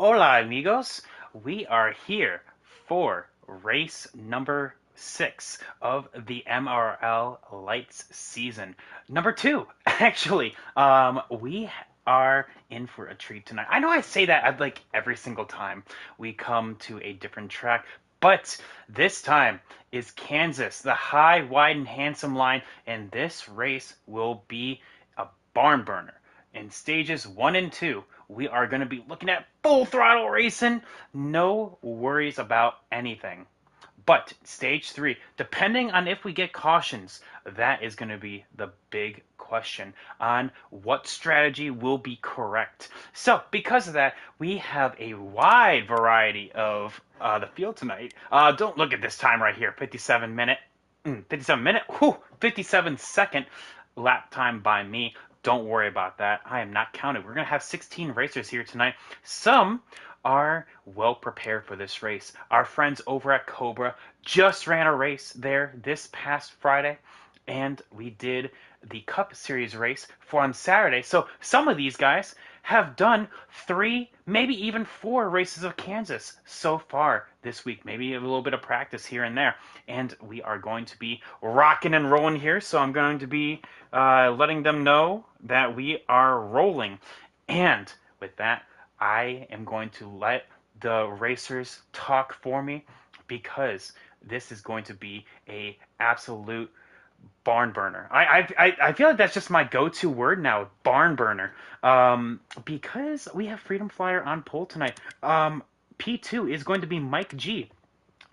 Hola, amigos. We are here for race number 6 of the MRL Lights season. Number 2, actually. We are in for a treat tonight. I know I say that like every single time we come to a different track, but this time is Kansas, the high, wide, and handsome line, and this race will be a barn burner. In stages 1 and 2, we are going to be looking at full throttle racing. No worries about anything. But stage 3, depending on if we get cautions, that is going to be the big question on what strategy will be correct. So, because of that, we have a wide variety of the field tonight. Don't look at this time right here, 57 minute, 57-second lap time by me. Don't worry about that. I am not counted. We're going to have 16 racers here tonight. Some are well prepared for this race. Our friends over at Cobra just ran a race there this past Friday, and we did the Cup Series race for on Saturday. So some of these guys have done 3, maybe even 4 races of Kansas so far this week. Maybe a little bit of practice here and there. And we are going to be rocking and rolling here. So I'm going to be letting them know that we are rolling. And with that, I am going to let the racers talk for me because this is going to be a absolute barn burner. I feel like that's just my go-to word now, barn burner. Because we have Freedom Flyer on pole tonight. P2 is going to be Mike G.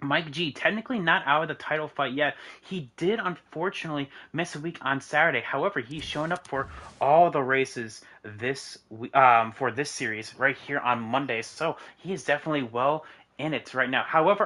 Mike G, technically not out of the title fight yet. He did unfortunately miss a week on Saturday. However, he's shown up for all the races this for this series right here on Monday. So he is definitely well in it right now. However,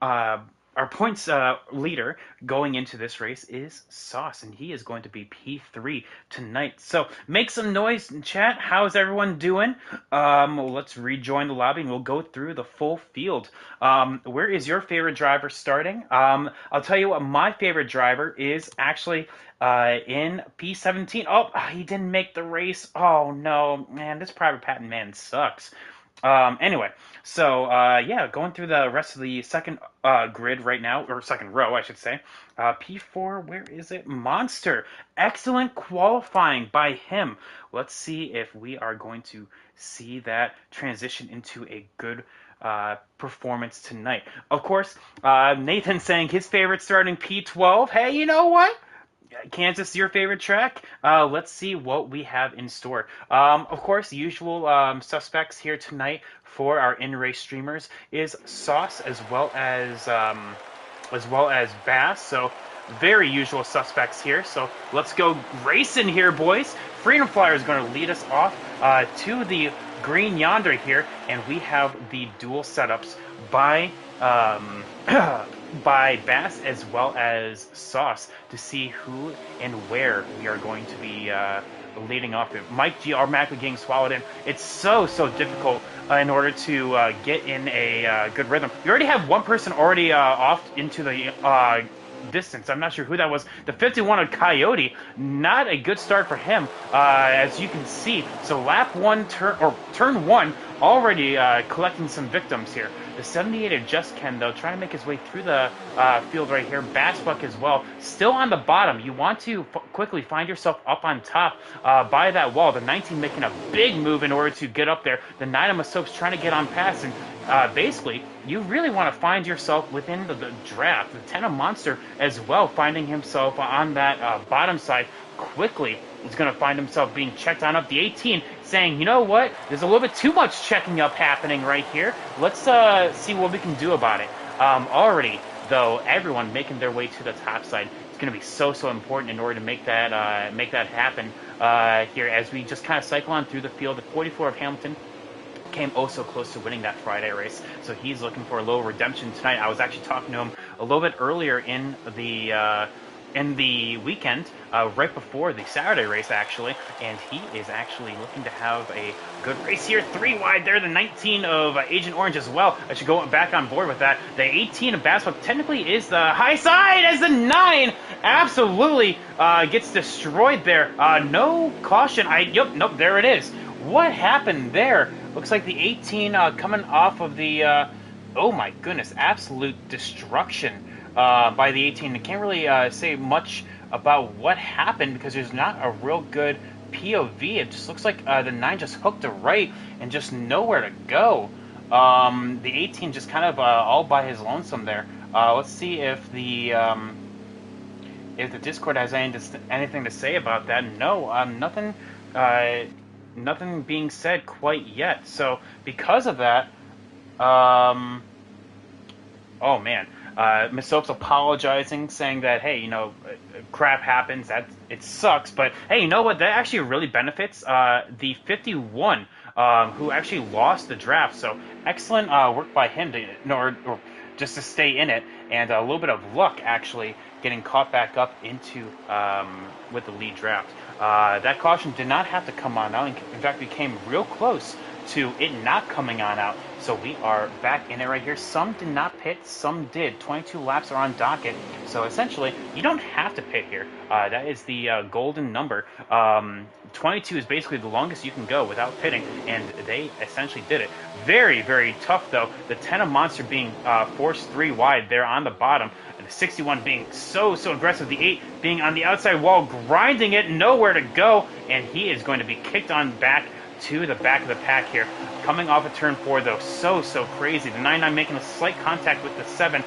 uh, our points leader going into this race is Sauce, and he is going to be P3 tonight. So make some noise in chat. How's everyone doing? Let's rejoin the lobby, and we'll go through the full field. Where is your favorite driver starting? I'll tell you what, my favorite driver is actually in P17. Oh, he didn't make the race. Oh, no. Man, this private patent man sucks. Anyway, so yeah, going through the rest of the second grid right now, or second row, I should say. P4, where is it? Monster. Excellent qualifying by him. Let's see if we are going to see that transition into a good performance tonight. Of course, Nathan saying his favorite starting P12. Hey, you know what? Kansas, your favorite track? Let's see what we have in store. Of course, the usual suspects here tonight for our in-race streamers is Sauce as well as Bass. So very usual suspects here. So let's go racing here, boys. Freedom Flyer is going to lead us off to the green yonder here, and we have the dual setups by by Bass as well as Sauce to see who and where we are going to be leading off with. Mike G automatically getting swallowed in. It's so difficult in order to get in a good rhythm. You already have one person already off into the distance. I'm not sure who that was. The 51 of Coyote, not a good start for him, as you can see. So lap 1, turn 1, already collecting some victims here. The 78 of Just Ken, though, trying to make his way through the field right here. Bassbuck as well, still on the bottom. You want to quickly find yourself up on top by that wall. The 19 making a big move in order to get up there. The 9 of Soap's trying to get on past, and basically, you really want to find yourself within the draft. The 10 of Monster as well, finding himself on that bottom side quickly. He's going to find himself being checked on up. The 18 saying, you know what, there's a little bit too much checking up happening right here. Let's see what we can do about it. Already, though, everyone making their way to the top side. It's going to be so important in order to make that happen here as we just kind of cycle on through the field. The 44 of Hamilton came oh so close to winning that Friday race, so he's looking for a little redemption tonight. I was actually talking to him a little bit earlier in the weekend, right before the Saturday race actually, and he is actually looking to have a good race here. 3 wide there, the 19 of Agent Orange as well. I should go back on board with that. The 18 of Bassbuck technically is the high side, as the 9 absolutely gets destroyed there. No caution. Nope, there it is. What happened there? Looks like the 18 coming off of the, oh my goodness, absolute destruction by the 18. I can't really say much about what happened because there's not a real good POV. It just looks like the 9 just hooked a right and just nowhere to go. The 18 just kind of all by his lonesome there. Let's see if the Discord has anything to say about that. No, nothing. Nothing being said quite yet. So because of that, oh man, Miss Soap's apologizing, saying that hey, crap happens. That it sucks, but hey, you know what? That actually really benefits the 51 who actually lost the draft. So excellent work by him to or just to stay in it, and a little bit of luck actually getting caught back up into with the lead draft. That caution did not have to come on out. In fact, we came real close to it not coming on out. So we are back in it right here. Some did not pit, some did. 22 laps are on docket. So essentially, you don't have to pit here. That is the golden number. 22 is basically the longest you can go without pitting, and they essentially did it. Very, very tough, though. The 10 of Monster being forced 3 wide there on the bottom. And the 61 being so aggressive. The 8 being on the outside wall, grinding it, nowhere to go. And he is going to be kicked on back to the back of the pack here. Coming off of turn 4, though, so crazy. The 99 making a slight contact with the 7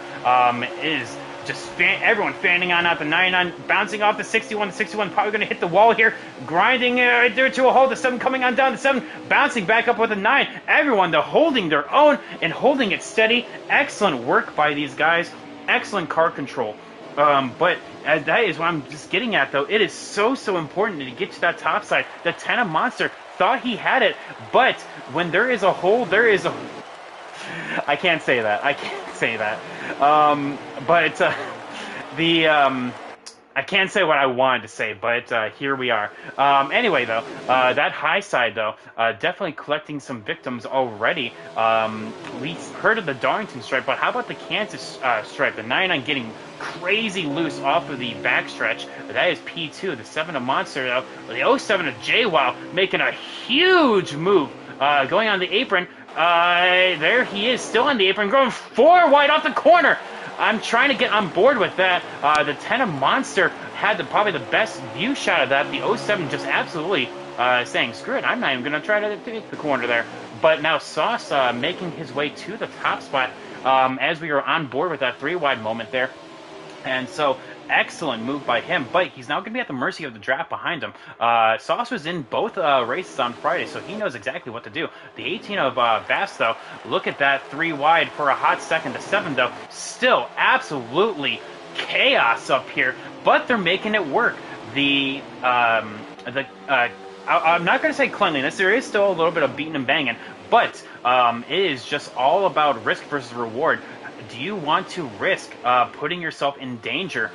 is just everyone fanning on out. The 99 bouncing off the 61. The 61 probably going to hit the wall here. Grinding right there to a hole. The 7 coming on down. The 7 bouncing back up with the 9. Everyone, though, holding their own and holding it steady. Excellent work by these guys. Excellent car control. But that is what I'm just getting at, though. It is so important to get to that top side. The 10 of Monster thought he had it, but when there is a hole, there is a... I can't say that. I can't say that. But I can't say what I wanted to say, but here we are. Anyway, though, that high side, though, definitely collecting some victims already. We heard of the Darlington stripe, but how about the Kansas stripe? The 99 getting crazy loose off of the backstretch. That is P2. The 7 of Monster, though. The 07 of JWoww making a huge move. Going on the apron. There he is, still on the apron, going 4 wide off the corner. I'm trying to get on board with that. The 10 of Monster had probably the best view shot of that. The 07 just absolutely saying, screw it, I'm not even going to try to take the corner there. But now Sauce making his way to the top spot as we are on board with that 3 wide moment there. And so, excellent move by him, but he's now going to be at the mercy of the draft behind him. Sauce was in both races on Friday, so he knows exactly what to do. The 18 of Bass, though, look at that 3 wide for a hot second. The 7, though, still absolutely chaos up here, but they're making it work. I'm not going to say cleanliness. There is still a little bit of beating and banging, but it is just all about risk versus reward. Do you want to risk putting yourself in danger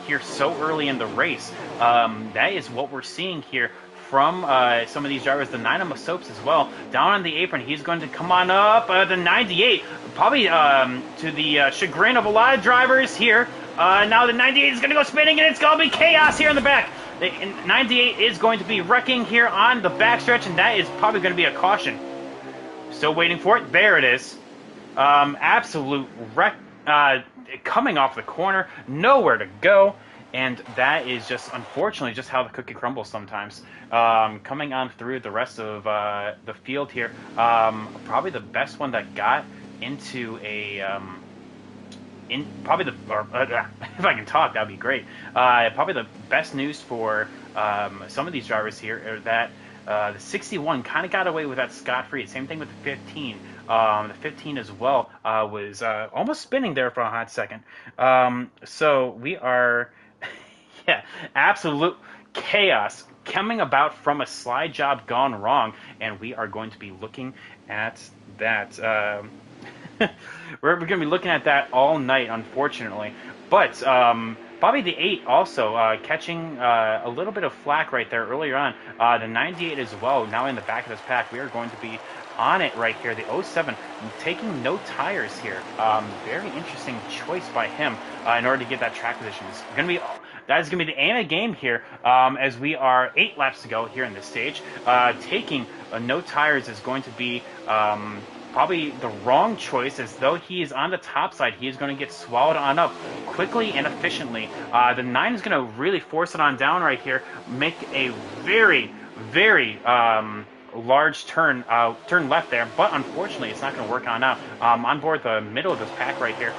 here so early in the race? That is what we're seeing here from some of these drivers. The 9 of Soaps as well. Down on the apron, he's going to come on up. The 98, probably to the chagrin of a lot of drivers here. Now the 98 is going to go spinning, and it's going to be chaos here in the back. The 98 is going to be wrecking here on the backstretch, and that is probably going to be a caution. Still waiting for it. There it is. Absolute wreck, coming off the corner, nowhere to go, and that is just, unfortunately, just how the cookie crumbles sometimes. Coming on through the rest of the field here, probably the best one that got into a, if I can talk, that would be great. Probably the best news for some of these drivers here are that the 61 kind of got away with that scot-free. Same thing with the 15. The 15 as well was almost spinning there for a hot second. So we are, yeah, absolute chaos coming about from a slide job gone wrong, and we are going to be looking at that. We're going to be looking at that all night, unfortunately. But Bobby the 8 also catching a little bit of flack right there earlier on. The 98 as well, now in the back of this pack. We are going to be on it right here. The 07 taking no tires here. Very interesting choice by him in order to get that track position. It's going to be that is going to be the aim of the game here, as we are 8 laps to go here in this stage. Taking no tires is going to be probably the wrong choice, as though he is on the top side, he is going to get swallowed on up quickly and efficiently. The 9 is going to really force it on down right here, make a very, very large turn left there, but unfortunately it's not going to work on out. On board the middle of this pack right here,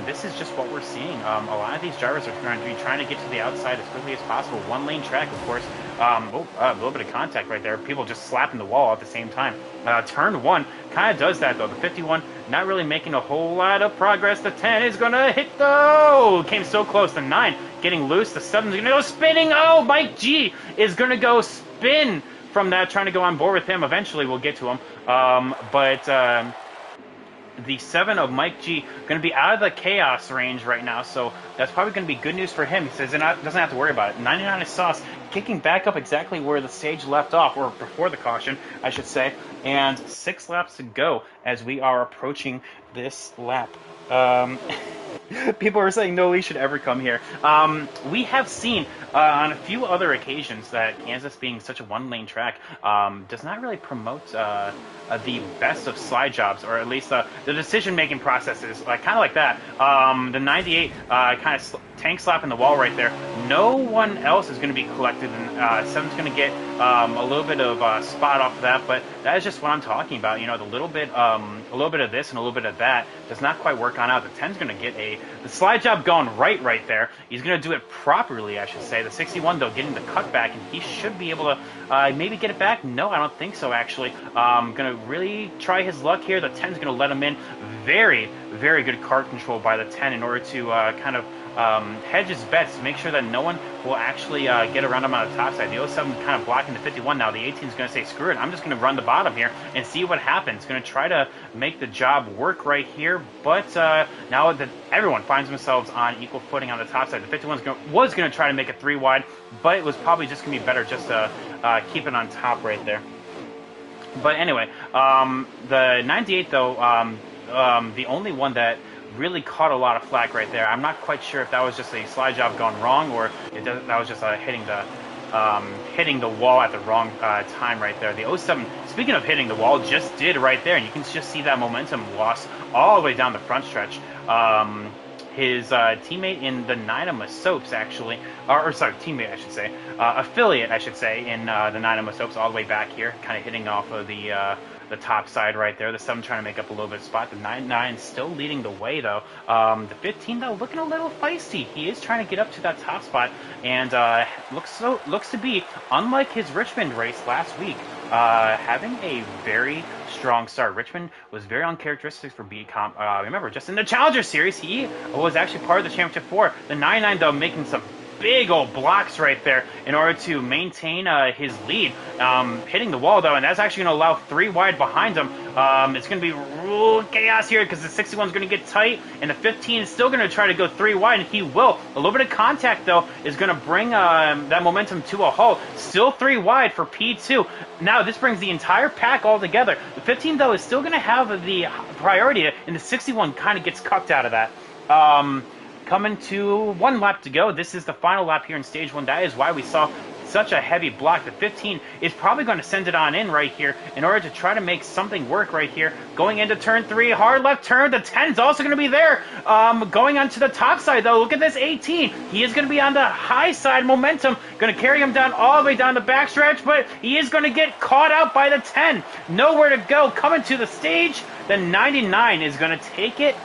this is just what we're seeing. A lot of these drivers are going to be trying to get to the outside as quickly as possible. One lane track, of course. A little bit of contact right there. People just slapping the wall at the same time. Turn 1 kind of does that though. The 51 not really making a whole lot of progress. The 10 is going to hit came so close. The 9 getting loose. The 7 is going to go spinning. Oh, Mike G is going to go spin from that, trying to go on board with him. Eventually we'll get to him. The 7 of Mike G going to be out of the chaos range right now, so that's probably going to be good news for him. He says he doesn't have to worry about it. 99 is Sauce kicking back up exactly where the stage left off, or before the caution, I should say. And 6 laps to go as we are approaching this lap. People are saying no Lee should ever come here. We have seen on a few other occasions that Kansas, being such a one-lane track, does not really promote the best of slide jobs, or at least the decision-making processes, kind of like that. The 98 kind of tank slapping the wall right there. No one else is going to be collected, and 7's going to get a little bit of spot off of that, but that is just what I'm talking about. You know, a little bit of this and a little bit of that does not quite work on out. The 10's going to get the slide job going right there. He's going to do it properly, I should say. The 61, though, getting the cutback, and he should be able to maybe get it back. No, I don't think so, actually. Going to really try his luck here. The 10's going to let him in. Very, very good cart control by the 10 in order to kind of hedge his bets to make sure that no one will actually get around him on the top side. The 07 kind of blocking the 51 now. The 18 is going to say, screw it, I'm just going to run the bottom here and see what happens. Going to try to make the job work right here, but now that everyone finds themselves on equal footing on the top side, the 51 was going to try to make it 3 wide, but it was probably just going to be better just to keep it on top right there. But anyway, the 98, though, the only one that really caught a lot of flack right there. I'm not quite sure if that was just a slide job gone wrong, or that was just hitting the wall at the wrong time right there. The 07, speaking of hitting the wall, just did right there, and you can just see that momentum loss all the way down the front stretch. His teammate in the Dynamo Soaps, actually, or sorry, teammate, I should say, affiliate, I should say, in the Dynamo Soaps, all the way back here, kind of hitting off of the top side right there. The 7 trying to make up a little bit of spot. The 9 still leading the way, though. The 15, though, looking a little feisty. He is trying to get up to that top spot, and looks to be, unlike his Richmond race last week, having a very strong start. Richmond was very uncharacteristic for B-Comp. Remember, just in the Challenger Series, he was actually part of the Championship 4. The 99, though, making some big old blocks right there in order to maintain his lead. Hitting the wall, though, and that's actually going to allow 3 wide behind him. It's going to be real chaos here because the 61 is going to get tight, and the 15 is still going to try to go 3 wide, and he will. A little bit of contact, though, is going to bring that momentum to a halt. Still 3 wide for P2. Now, this brings the entire pack all together. The 15, though, is still going to have the priority, and the 61 kind of gets cucked out of that. Coming to 1 lap to go. This is the final lap here in Stage 1. That is why we saw such a heavy block. The 15 is probably going to send it on in right here in order to try to make something work right here. Going into turn 3, hard left turn. The 10 is also going to be there. Going onto the top side, though. Look at this 18. He is going to be on the high side momentum. Going to carry him down all the way down the backstretch, but he is going to get caught out by the 10. Nowhere to go. Coming to the stage, the 99 is going to take it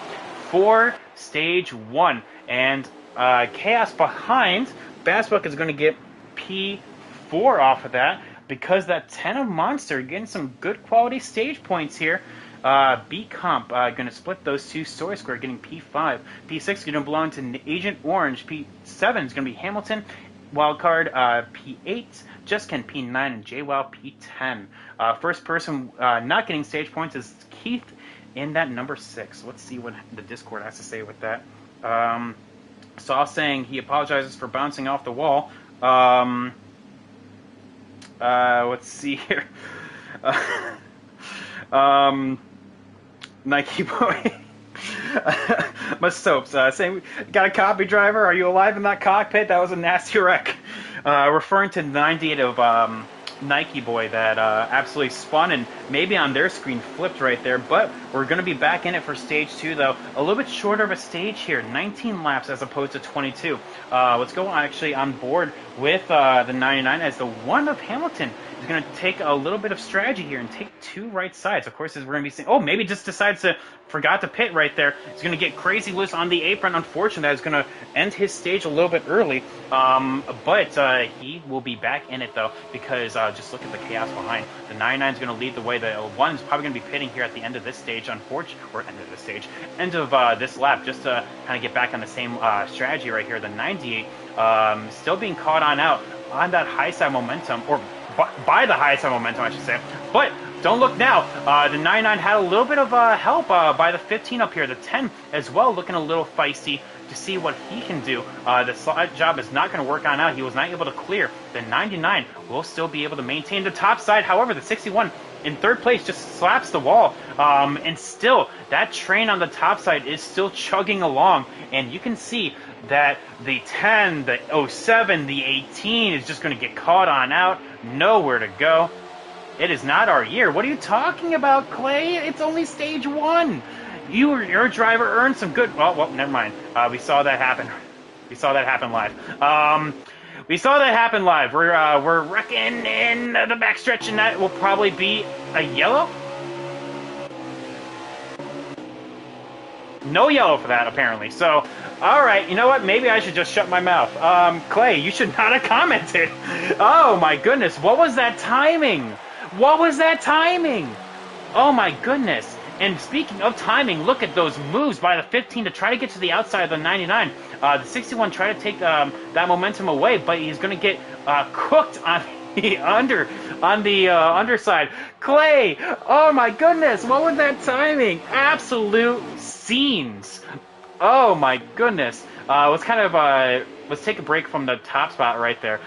for Stage 1. And Chaos behind, Bassbuck is going to get P4 off of that, because that 10 of Monster getting some good quality stage points here. B-Comp going to split those two. Story Square getting P5. P6 is going to belong to Agent Orange. P7 is going to be Hamilton. Wildcard P8. Justken P9 and JWoww P10. First person not getting stage points is Keith in that number 6. Let's see what the Discord has to say with that. Saw saying he apologizes for bouncing off the wall. Let's see here. Nike boy. My soaps saying, got a copy, driver? Are you alive in that cockpit? That was a nasty wreck. Referring to 98 of Nike Boy that absolutely spun and maybe on their screen flipped right there. But we're going to be back in it for stage 2, though. A little bit shorter of a stage here, 19 laps as opposed to 22. Let's go actually on board with the 99 as the one of Hamilton is going to take a little bit of strategy here and take 2 right sides. Of course, as we're going to be seeing, oh, maybe just decides to forgot to pit right there. He's going to get crazy loose on the apron. Unfortunately, that is going to end his stage a little bit early. But he will be back in it, though, because just look at the chaos behind. The 99 is going to lead the way. The 1 is probably going to be pitting here at the end of this stage, unfortunately, or end of this lap, just to kind of get back on the same strategy right here. The 98 still being caught out on that high side momentum, or by the high side momentum, I should say. But don't look now. The 99 had a little bit of help by the 15 up here. The 10 as well, looking a little feisty to see what he can do. The slide job is not going to work on out. He was not able to clear. The 99 will still be able to maintain the top side. However, the 61 in third place just slaps the wall. And still, that train on the top side is still chugging along. And you can see that the 10, the 07, the 18 is just going to get caught on out. Nowhere to go. It is not our year. What are you talking about, Clay? It's only stage 1. Your driver earned some good... Well, never mind. We saw that happen. We saw that happen live. We saw that happen live. We're wrecking in the backstretch, and that will probably be a yellow. No yellow for that, apparently. So, all right, you know what? Maybe I should just shut my mouth. Clay, you should not have commented. Oh, my goodness. What was that timing? What was that timing? Oh, my goodness. And speaking of timing, look at those moves by the 15 to try to get to the outside of the 99. The 61 tried to take that momentum away, but he's going to get cooked on the underside. Clay, oh my goodness, what was that timing? Absolute scenes. Oh my goodness. Let's take a break from the top spot right there.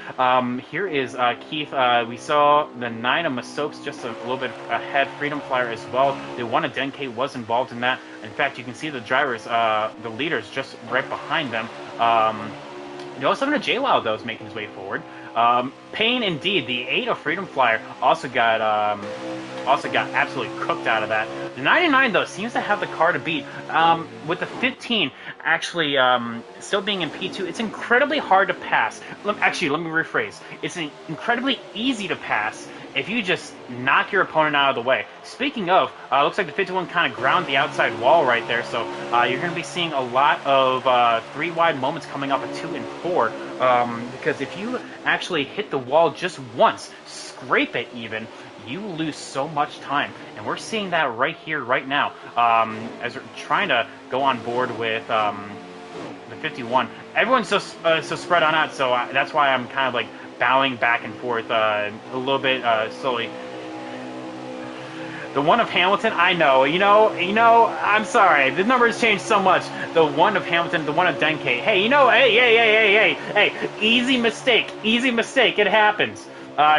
Here is Keith. We saw the 9 of Masopes just a little bit ahead. Freedom Flyer as well. The 1 of Denke was involved in that. In fact, you can see the drivers, the leaders, just right behind them. The 07 of JWoww, though, is making his way forward. Pain indeed. The 8 of Freedom Flyer also got absolutely cooked out of that. The 99, though, seems to have the car to beat. With the 15 actually still being in P2, it's incredibly hard to pass. Actually, let me rephrase. It's incredibly easy to pass if you just knock your opponent out of the way. Speaking of, looks like the 51 kind of ground the outside wall right there, so you're going to be seeing a lot of 3 wide moments coming up at 2 and 4, because if you actually hit the wall just once, scrape it even, you lose so much time. And we're seeing that right here, right now, as we're trying to go on board with the 51. Everyone's so spread on out, so that's why I'm kind of like bowing back and forth a little bit slowly. The 1 of Hamilton, I know, you know, I'm sorry, the numbers changed so much. The 1 of Hamilton, the 1 of Denke. Hey, hey, easy mistake, it happens.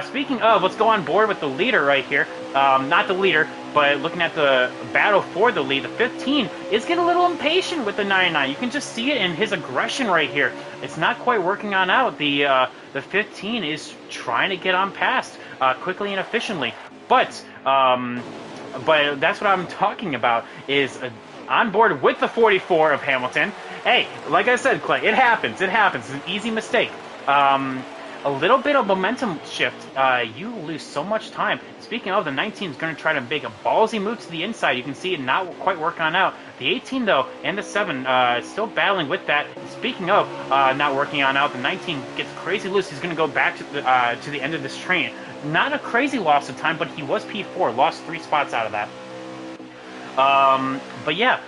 Speaking of, let's go on board with the leader right here. Not the leader, but looking at the battle for the lead, the 15 is getting a little impatient with the 99. You can just see it in his aggression right here. It's not quite working on out. The 15 is trying to get on past quickly and efficiently. But that's what I'm talking about, is on board with the 44 of Hamilton. Hey, like I said, Clay, it happens. It's an easy mistake. A little bit of momentum shift, you lose so much time. Speaking of, the 19 is going to try to make a ballsy move to the inside. You can see it not quite working on out. The 18, though, and the 7 still battling with that. Speaking of not working on out, the 19 gets crazy loose. He's going to go back to the end of this train. Not a crazy loss of time, but he was P4. Lost 3 spots out of that. But yeah,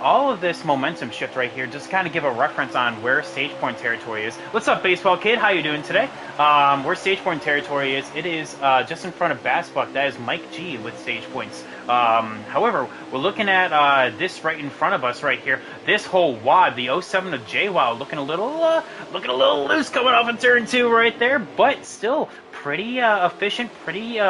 all of this momentum shift right here, just kind of give a reference on where Stage Point territory is. What's up, Baseball Kid? How you doing today? Where Stage Point territory is, it is just in front of Bassbuck. That is Mike G with Stage Points. However, we're looking at this right in front of us right here. This whole wad, the 07 of JWoww, looking a little loose coming off in turn 2 right there, but still pretty efficient, pretty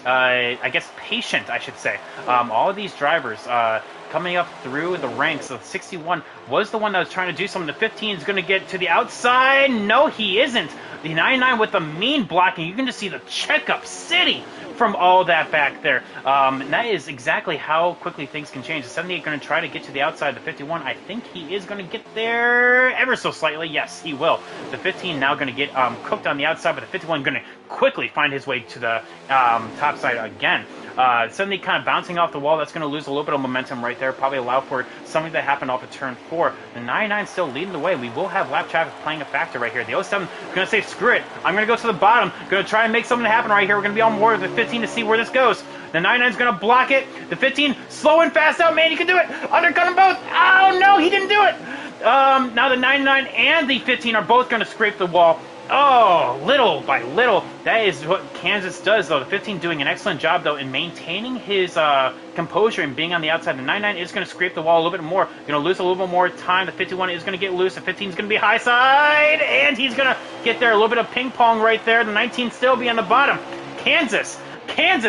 I guess patient, I should say. All of these drivers kind coming up through the ranks. So 61 was the one that was trying to do something. The 15 is going to get to the outside. No, he isn't. The 99 with the mean blocking. You can just see the checkup city from all that back there. And that is exactly how quickly things can change. The 78 going to try to get to the outside. The 51, I think he is going to get there ever so slightly. Yes, he will. The 15 now going to get cooked on the outside, but the 51 going to quickly find his way to the top side again. 70 kind of bouncing off the wall. That's going to lose a little bit of momentum right there. Probably allow for something that happened off of turn 4. The 99 still leading the way. We will have lap traffic playing a factor right here. The 07 is going to say, screw it. I'm going to go to the bottom. Going to try and make something happen right here. We're going to be on board with the 15 to see where this goes. The 99 is going to block it. The 15 slow and fast out. Man, you can do it. Undercut them both. Oh, no, he didn't do it. Now the 99 and the 15 are both going to scrape the wall. Oh, little by little. That is what Kansas does, though. The 15 doing an excellent job, though, in maintaining his composure and being on the outside. The 99 is going to scrape the wall a little bit more. Going to lose a little bit more time. The 51 is going to get loose. The 15 is going to be high side, and he's going to get there. A little bit of ping pong right there. The 19 still be on the bottom. Kansas,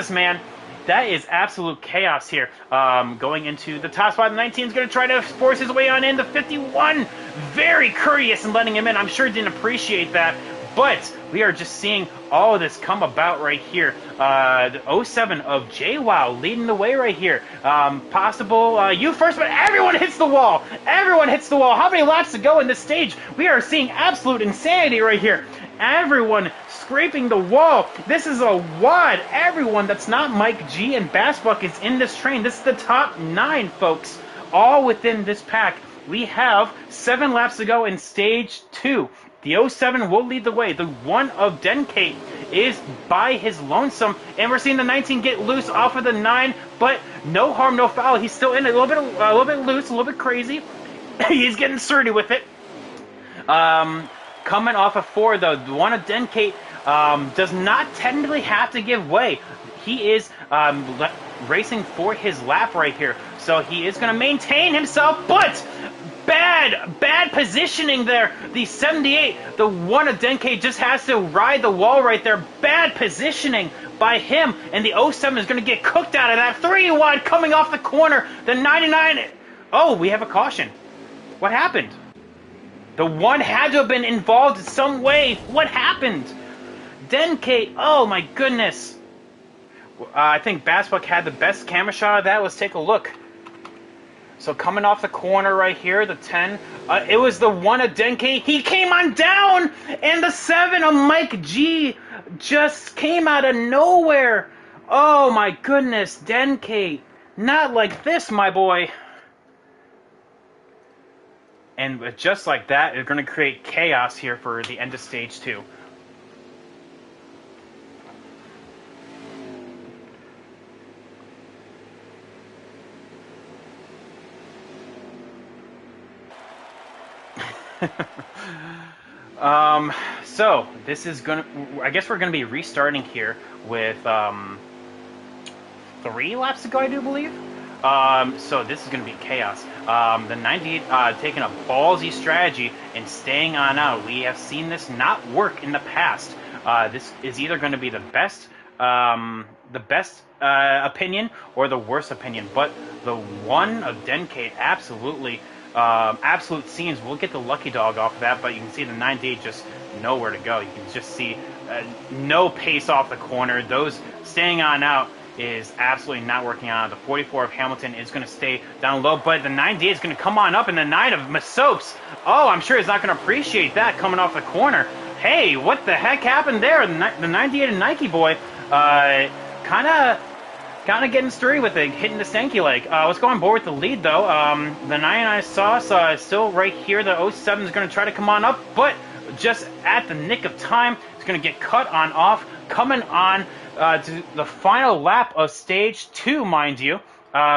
man. That is absolute chaos here. Going into the top spot, the 19 is going to try to force his way on in. The 51, very courteous in letting him in. I'm sure didn't appreciate that. But we are just seeing all of this come about right here. The 07 of JWoww leading the way right here. Possible you first, but everyone hits the wall. Everyone hits the wall. How many laps to go in this stage? We are seeing absolute insanity right here. Everyone scraping the wall. This is a WOD. Everyone that's not Mike G and Bassbuck is in this train. This is the top 9, folks. All within this pack. We have 7 laps to go in stage 2. The 07 will lead the way. The 1 of Denkate is by his lonesome. And we're seeing the 19 get loose off of the 9. But no harm, no foul. He's still in it. A little bit loose, a little bit crazy. He's getting sturdy with it. Coming off of 4, though, the 1 of Denkate does not technically have to give way. He is racing for his lap right here. So he is going to maintain himself, but bad positioning there. The 78, the 1 of Denkate just has to ride the wall right there. Bad positioning by him, and the 07 is going to get cooked out of that. 3 wide coming off the corner. The 99, oh, we have a caution. What happened? The 1 had to have been involved in some way. What happened? Denkate, oh my goodness. I think Bassbuck had the best camera shot of that. Let's take a look. So coming off the corner right here, the 10, it was the 1 of Denkate. He came on down, and the 7 of Mike G just came out of nowhere. Oh my goodness, Denkate. Not like this, my boy. And just like that, it's going to create chaos here for the end of stage 2. So this is gonna, I guess we're gonna be restarting here with 3 laps to go, I do believe. So this is gonna be chaos. The 98 taking a ballsy strategy and staying on out. We have seen this not work in the past. This is either going to be the best opinion or the worst opinion. But the 1 of Denkate absolutely. Absolute scenes. We'll get the lucky dog off of that, but you can see the 98 just nowhere to go. You can just see no pace off the corner. Those staying on out is absolutely not working out. The 44 of Hamilton is going to stay down low, but the 98 is going to come on up, and the 9 of Masopes, oh, I'm sure he's not going to appreciate that coming off the corner. Hey, what the heck happened there? The 98 and Nike boy kind of getting sturdy with it, hitting the stanky leg. Let's go on board with the lead, though. The 99 Sauce is still right here. The 07 is going to try to come on up, but just at the nick of time, it's going to get cut on off. Coming on to the final lap of stage 2, mind you.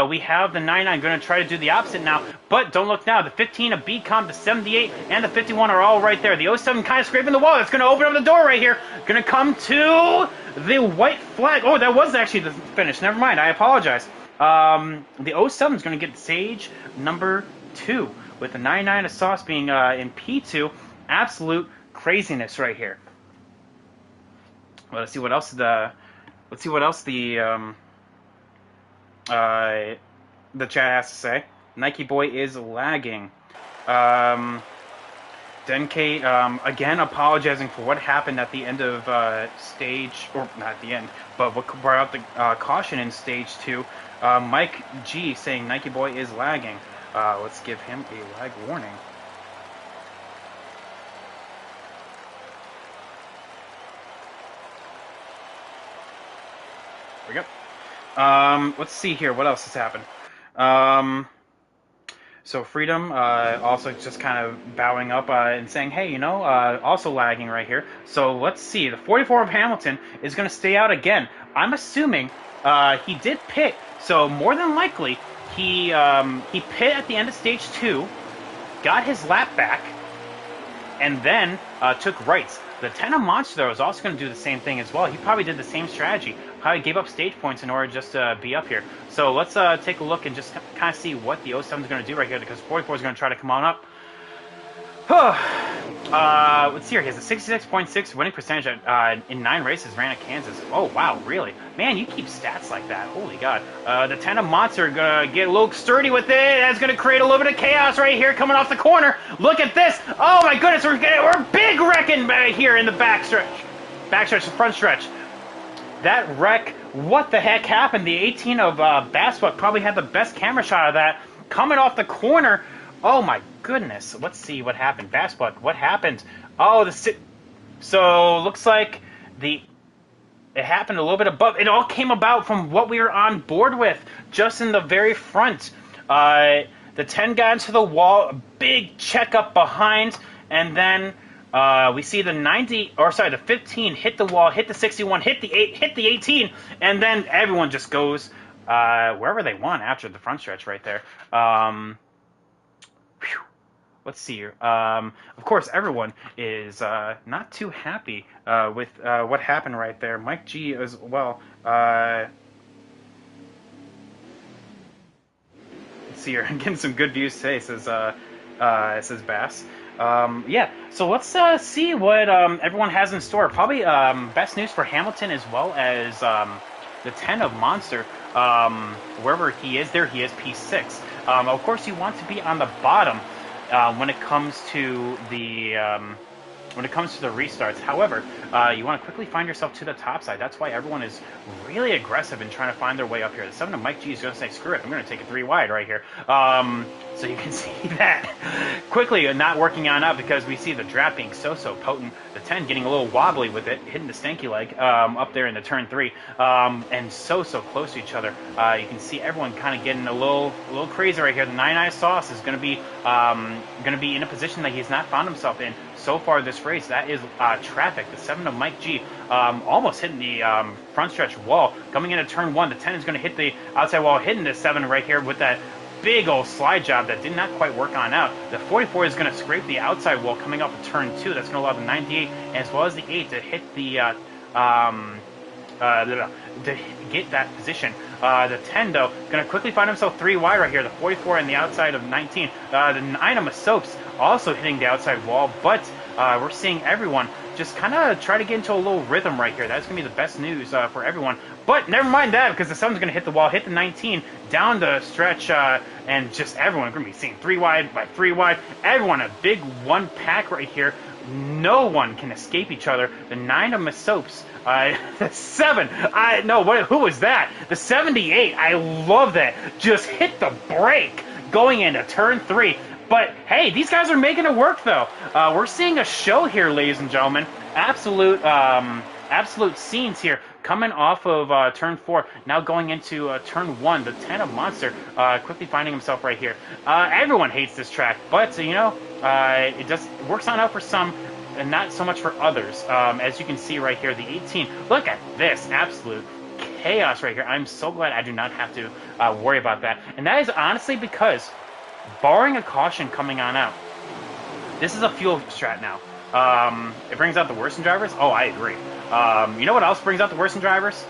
We have the 99 going to try to do the opposite now, but don't look now. The 15 of BCOM, the 78, and the 51 are all right there. The 07 kind of scraping the wall. That's going to open up the door right here. Going to come to the white flag. Oh, that was actually the finish. Never mind. I apologize. The 07 is going to get stage number 2, with the 99 of Sauce being in P2. Absolute craziness right here. Well, let's see what else the the chat has to say. Nike Boy is lagging. Denke, again, apologizing for what happened at the end of stage, or not at the end, but what brought out the caution in stage 2. Mike G saying Nike Boy is lagging. Let's give him a lag warning. There we go. Let's see here. What else has happened? So Freedom also just kind of bowing up and saying, hey, you know, also lagging right here. So let's see. The 44 of Hamilton is going to stay out again. I'm assuming he did pit. So more than likely, he pit at the end of stage 2, got his lap back, and then took rights. The 10 of Monster, though, is also going to do the same thing as well. He probably did the same strategy. Probably gave up stage points in order just to be up here. So let's take a look and just kind of see what the 07 is going to do right here, because 44 is going to try to come on up. Let's see here. He has a 66.6 winning percentage in 9 races ran at Kansas. Oh, wow, really? Man, you keep stats like that. Holy God. The 10 of Monster going to get a little sturdy with it. That's going to create a little bit of chaos right here coming off the corner. Look at this. Oh, my goodness. We're big wrecking here in the backstretch. Backstretch, the front stretch. That wreck, what the heck happened? The 18 of Bassbuck probably had the best camera shot of that. Coming off the corner. Oh my goodness. Let's see what happened. Bassbuck, what happened? Oh, so looks like it happened a little bit above. It all came about from what we were on board with, just in the very front. The 10 got into the wall, a big check up behind, and then we see the 15 hit the wall, hit the 61, hit the 18, and then everyone just goes wherever they want after the front stretch right there. Let's see here. Of course, everyone is not too happy with what happened right there. Mike G as well. Let's see here. I'm getting some good views today, says Bass. Yeah, so let's see what everyone has in store. Probably best news for Hamilton as well as the 10 of Monster. Wherever he is, there he is, P6. Of course, you want to be on the bottom when it comes to the restarts. However, you want to quickly find yourself to the top side. That's why everyone is really aggressive in trying to find their way up here. The 7 of Mike G is going to say, screw it, I'm going to take it 3 wide right here. So you can see that quickly not working on up because we see the draft being so potent. The 10 getting a little wobbly with it, hitting the stanky leg up there in the turn 3, and so close to each other. You can see everyone kind of getting a little crazy right here. The 9-Eye Sauce is going to be in a position that he's not found himself in so far this race. That is traffic. The 7 of Mike G almost hitting the front stretch wall. Coming into turn 1, the 10 is going to hit the outside wall, hitting the 7 right here with that big old slide job that did not quite work on out. The 44 is going to scrape the outside wall coming up of turn 2. That's going to allow the 98 as well as the 8 to hit the to get that position. The 10, though, going to quickly find himself 3 wide right here. The 44 on the outside of 19. The 9 of Soaps also hitting the outside wall, but we're seeing everyone just kind of try to get into a little rhythm right here. That's going to be the best news for everyone. But never mind that, because the 7's going to hit the wall, hit the 19, down the stretch, and just everyone going to be seeing 3 wide by 3 wide. Everyone a big one pack right here. No one can escape each other. The 9 of Soaps. The 7. Who was that? The 78. I love that. Just hit the brake going into turn 3. But hey, these guys are making it work though. We're seeing a show here, ladies and gentlemen. Absolute scenes here. Coming off of turn 4, now going into turn 1, the 10 of Monster, quickly finding himself right here. Everyone hates this track, but it works on out for some, and not so much for others. As you can see right here, the 18. Look at this, absolute chaos right here. I'm so glad I do not have to worry about that, and that is honestly because, barring a caution coming on out, this is a fuel strat now. It brings out the worst in drivers. Oh, I agree. You know what else brings out the worst in drivers?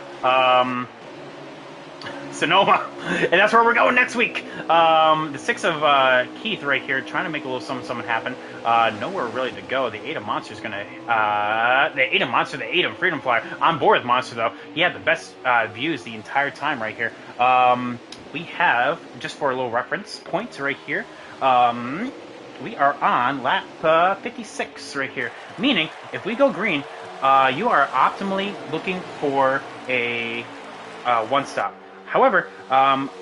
Sonoma. And that's where we're going next week. The 6 of Keith right here, trying to make a little something happen. Nowhere really to go. The 8 of Monster is going to... the 8 of Monster, the 8 of Freedom Flyer. On board with Monster, though. He had the best views the entire time right here. we have, just for a little reference points right here, we are on lap 56 right here. Meaning, if we go green, you are optimally looking for a one stop. However,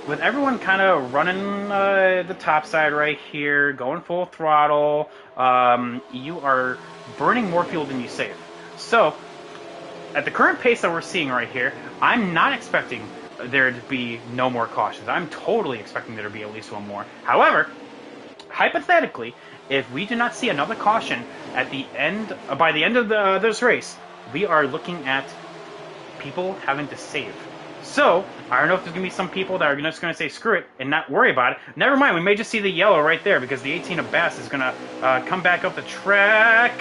with everyone kind of running the top side right here, going full throttle, you are burning more fuel than you save. So, at the current pace that we're seeing right here, I'm not expecting there to be no more cautions. I'm totally expecting there to be at least one more. However, hypothetically, if we do not see another caution at the end, by the end of this race, we are looking at people having to save. So, I don't know if there's going to be some people that are just going to say screw it and not worry about it. Never mind, we may just see the yellow right there because the 18 of Bass is going to come back up the track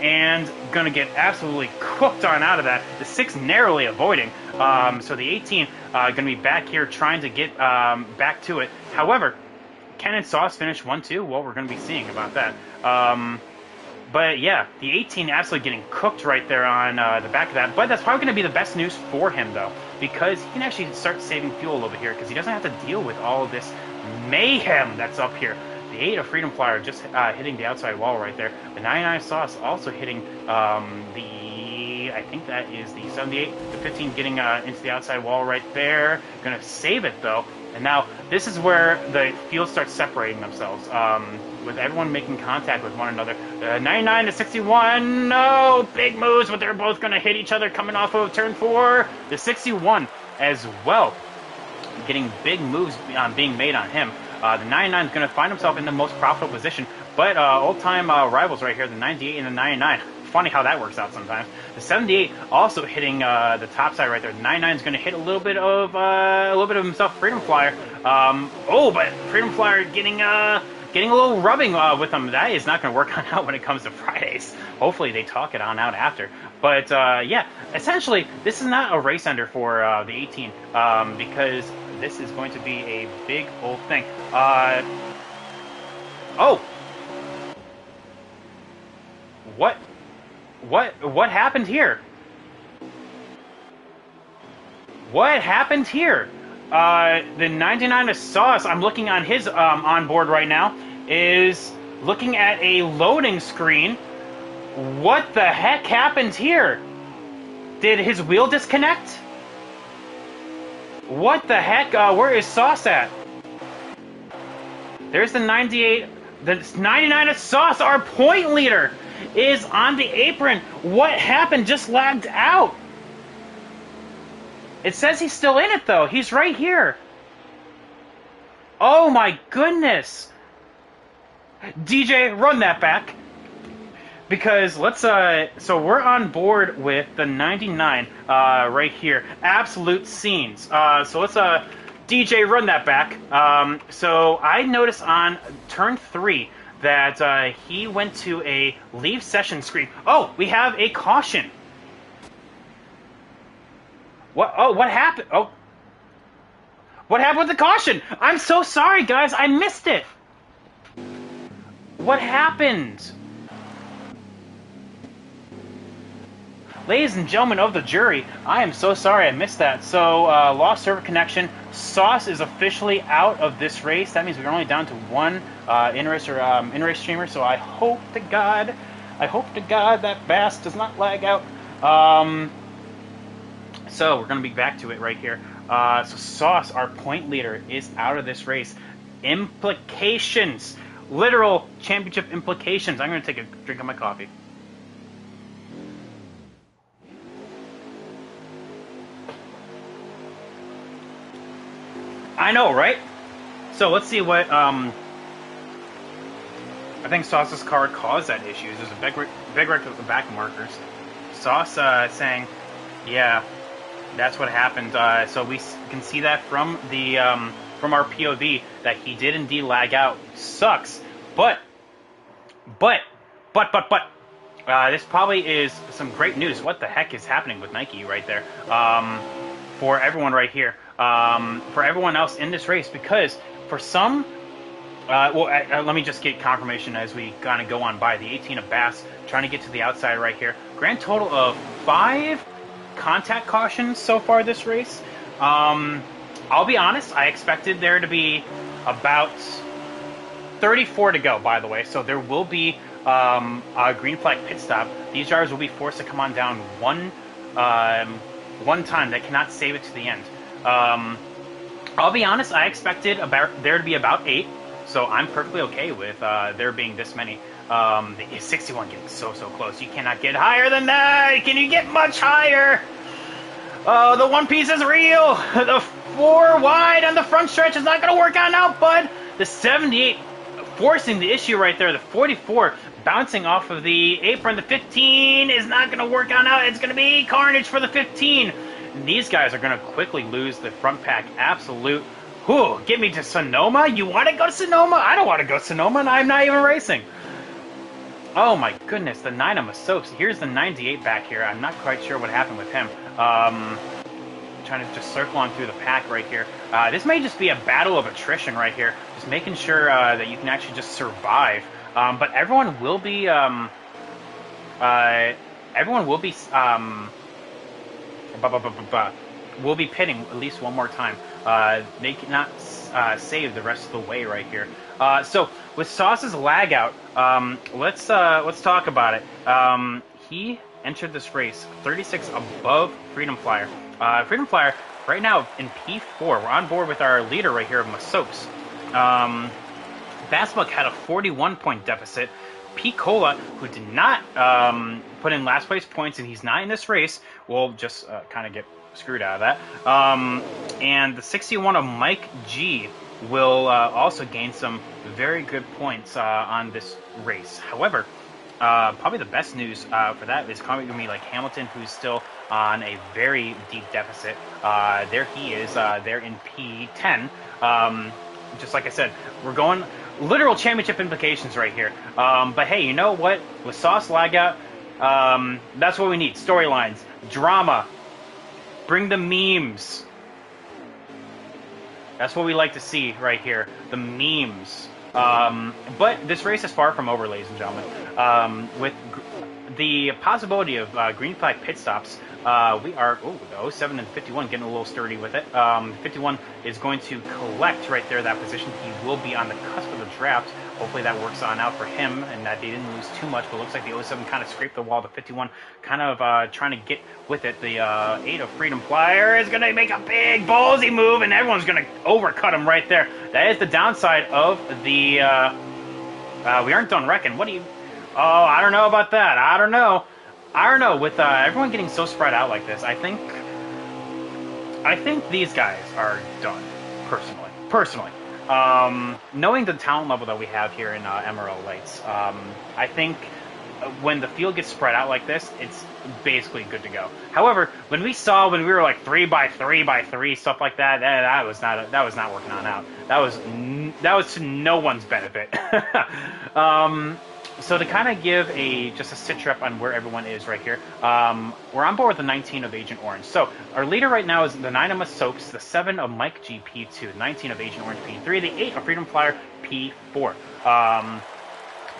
and going to get absolutely cooked on out of that. The 6 narrowly avoiding. So the 18 going to be back here trying to get back to it. However, Ken and Sauce finish 1-2. Well, we're going to be seeing about that. But yeah, the 18 absolutely getting cooked right there on the back of that. But that's probably going to be the best news for him, though, because he can actually start saving fuel a little bit here because he doesn't have to deal with all of this mayhem that's up here. The 8 of Freedom Flyer just hitting the outside wall right there. The 99 Sauce also hitting I think that is the 78. The 15 getting into the outside wall right there. Going to save it, though. And now this is where the fields start separating themselves, with everyone making contact with one another. 99 to 61, no! Big moves, but they're both going to hit each other coming off of turn 4. The 61 as well, getting big moves being made on him. The 99 is going to find himself in the most profitable position, but old-time rivals right here, the 98 and the 99. Funny how that works out sometimes. The 78 also hitting the top side right there. The 99 is going to hit a little bit of himself, Freedom Flyer. But Freedom Flyer getting a little rubbing with him. That is not going to work on out when it comes to Fridays. Hopefully they talk it on out after. But yeah, essentially this is not a race ender for the 18 because this is going to be a big old thing. What happened here? What happened here? The 99 of Sauce, I'm looking on his on board right now, is looking at a loading screen. What the heck happened here? Did his wheel disconnect? What the heck? Where is Sauce at? There's the 98. The 99 of Sauce, our point leader, is on the apron. What happened? Just lagged out. It says he's still in it, though. He's right here. Oh, my goodness. DJ, run that back. Because let's, so we're on board with the 99 right here. Absolute scenes. So let's, DJ, run that back. So I noticed on turn 3 that he went to a leave session screen. Oh, we have a caution. What? Oh, what happened? Oh, what happened with the caution? I'm so sorry, guys. I missed it. What happened? Ladies and gentlemen of the jury, I am so sorry I missed that. So, lost server connection. Sauce is officially out of this race. That means we're only down to one in-race streamer. So I hope to God that Bass does not lag out. So we're going to be back to it right here. So Sauce, our point leader, is out of this race. Implications. Literal championship implications. I'm going to take a drink of my coffee. I know, right? So let's see what, I think Sauce's car caused that issue. There's a big wreck with the back markers. Sauce saying, yeah, that's what happened. So we can see that from the from our POV that he did indeed lag out. Sucks, but this probably is some great news. What the heck is happening with Nike right there? For everyone right here, for everyone else in this race, because for some, let me just get confirmation as we kind of go on by. The 18 of Bass trying to get to the outside right here. Grand total of 5 contact cautions so far this race. I'll be honest, I expected there to be about 34 to go, by the way, so there will be a green flag pit stop. These drivers will be forced to come on down one time. They cannot save it to the end. I'll be honest, I expected there to be about 8, so I'm perfectly okay with there being this many. The 61 getting so close. You cannot get higher than that. Can you get much higher? Oh, the one piece is real. The 4 wide on the front stretch is not going to work on out, bud. The 78 forcing the issue right there. The 44 bouncing off of the apron. The 15 is not going to work on out. It's going to be carnage for the 15. And these guys are going to quickly lose the front pack. Absolute. Whew, get me to Sonoma? You want to go to Sonoma? I don't want to go to Sonoma, and I'm not even racing. Oh my goodness, the 9 of Masopes. Here's the 98 back here. I'm not quite sure what happened with him. Trying to just circle on through the pack right here. This may just be a battle of attrition right here. Just making sure that you can actually just survive. But everyone will be will be pitting at least one more time. They cannot save the rest of the way right here. So with Sauce's lag out, let's talk about it. He entered this race 36 above Freedom Flyer. Freedom Flyer right now in P4. We're on board with our leader right here of Masopes. Bassbuck had a 41-point deficit. P. Cola, who did not put in last place points, and he's not in this race, will just kind of get screwed out of that. And the 61 of Mike G will also gain some very good points on this race. However, probably the best news for that is coming to me like Hamilton, who's still on a very deep deficit. There he is, there in P10. Just like I said, we're going literal championship implications right here. But hey, you know what? With Sauce lag out, that's what we need. Storylines, drama, bring the memes. That's what we like to see right here, the memes. But this race is far from over, ladies and gentlemen. With the possibility of green flag pit stops, we are, the 07 and 51 getting a little sturdy with it. 51 is going to collect right there that position. He will be on the cusp of the draft. Hopefully that works on out for him and that they didn't lose too much, but it looks like the 07 kind of scraped the wall. The 51 kind of trying to get with it. The 8 of Freedom Flyer is going to make a big ballsy move, and everyone's going to overcut him right there. That is the downside of the... we aren't done wrecking. What do you... Oh, I don't know about that. I don't know. With everyone getting so spread out like this, I think these guys are done, personally. Knowing the talent level that we have here in MRL Lights, I think when the field gets spread out like this, it's basically good to go. However, when we were like 3x3x3 stuff like that, that was not working on out. That was to no one's benefit. So to kind of give just a sit rep on where everyone is right here, we're on board with the 19 of Agent Orange. So our leader right now is the 9 of Masopes, the 7 of Mike G, P2, 19 of Agent Orange, P3, the 8 of Freedom Flyer, P4.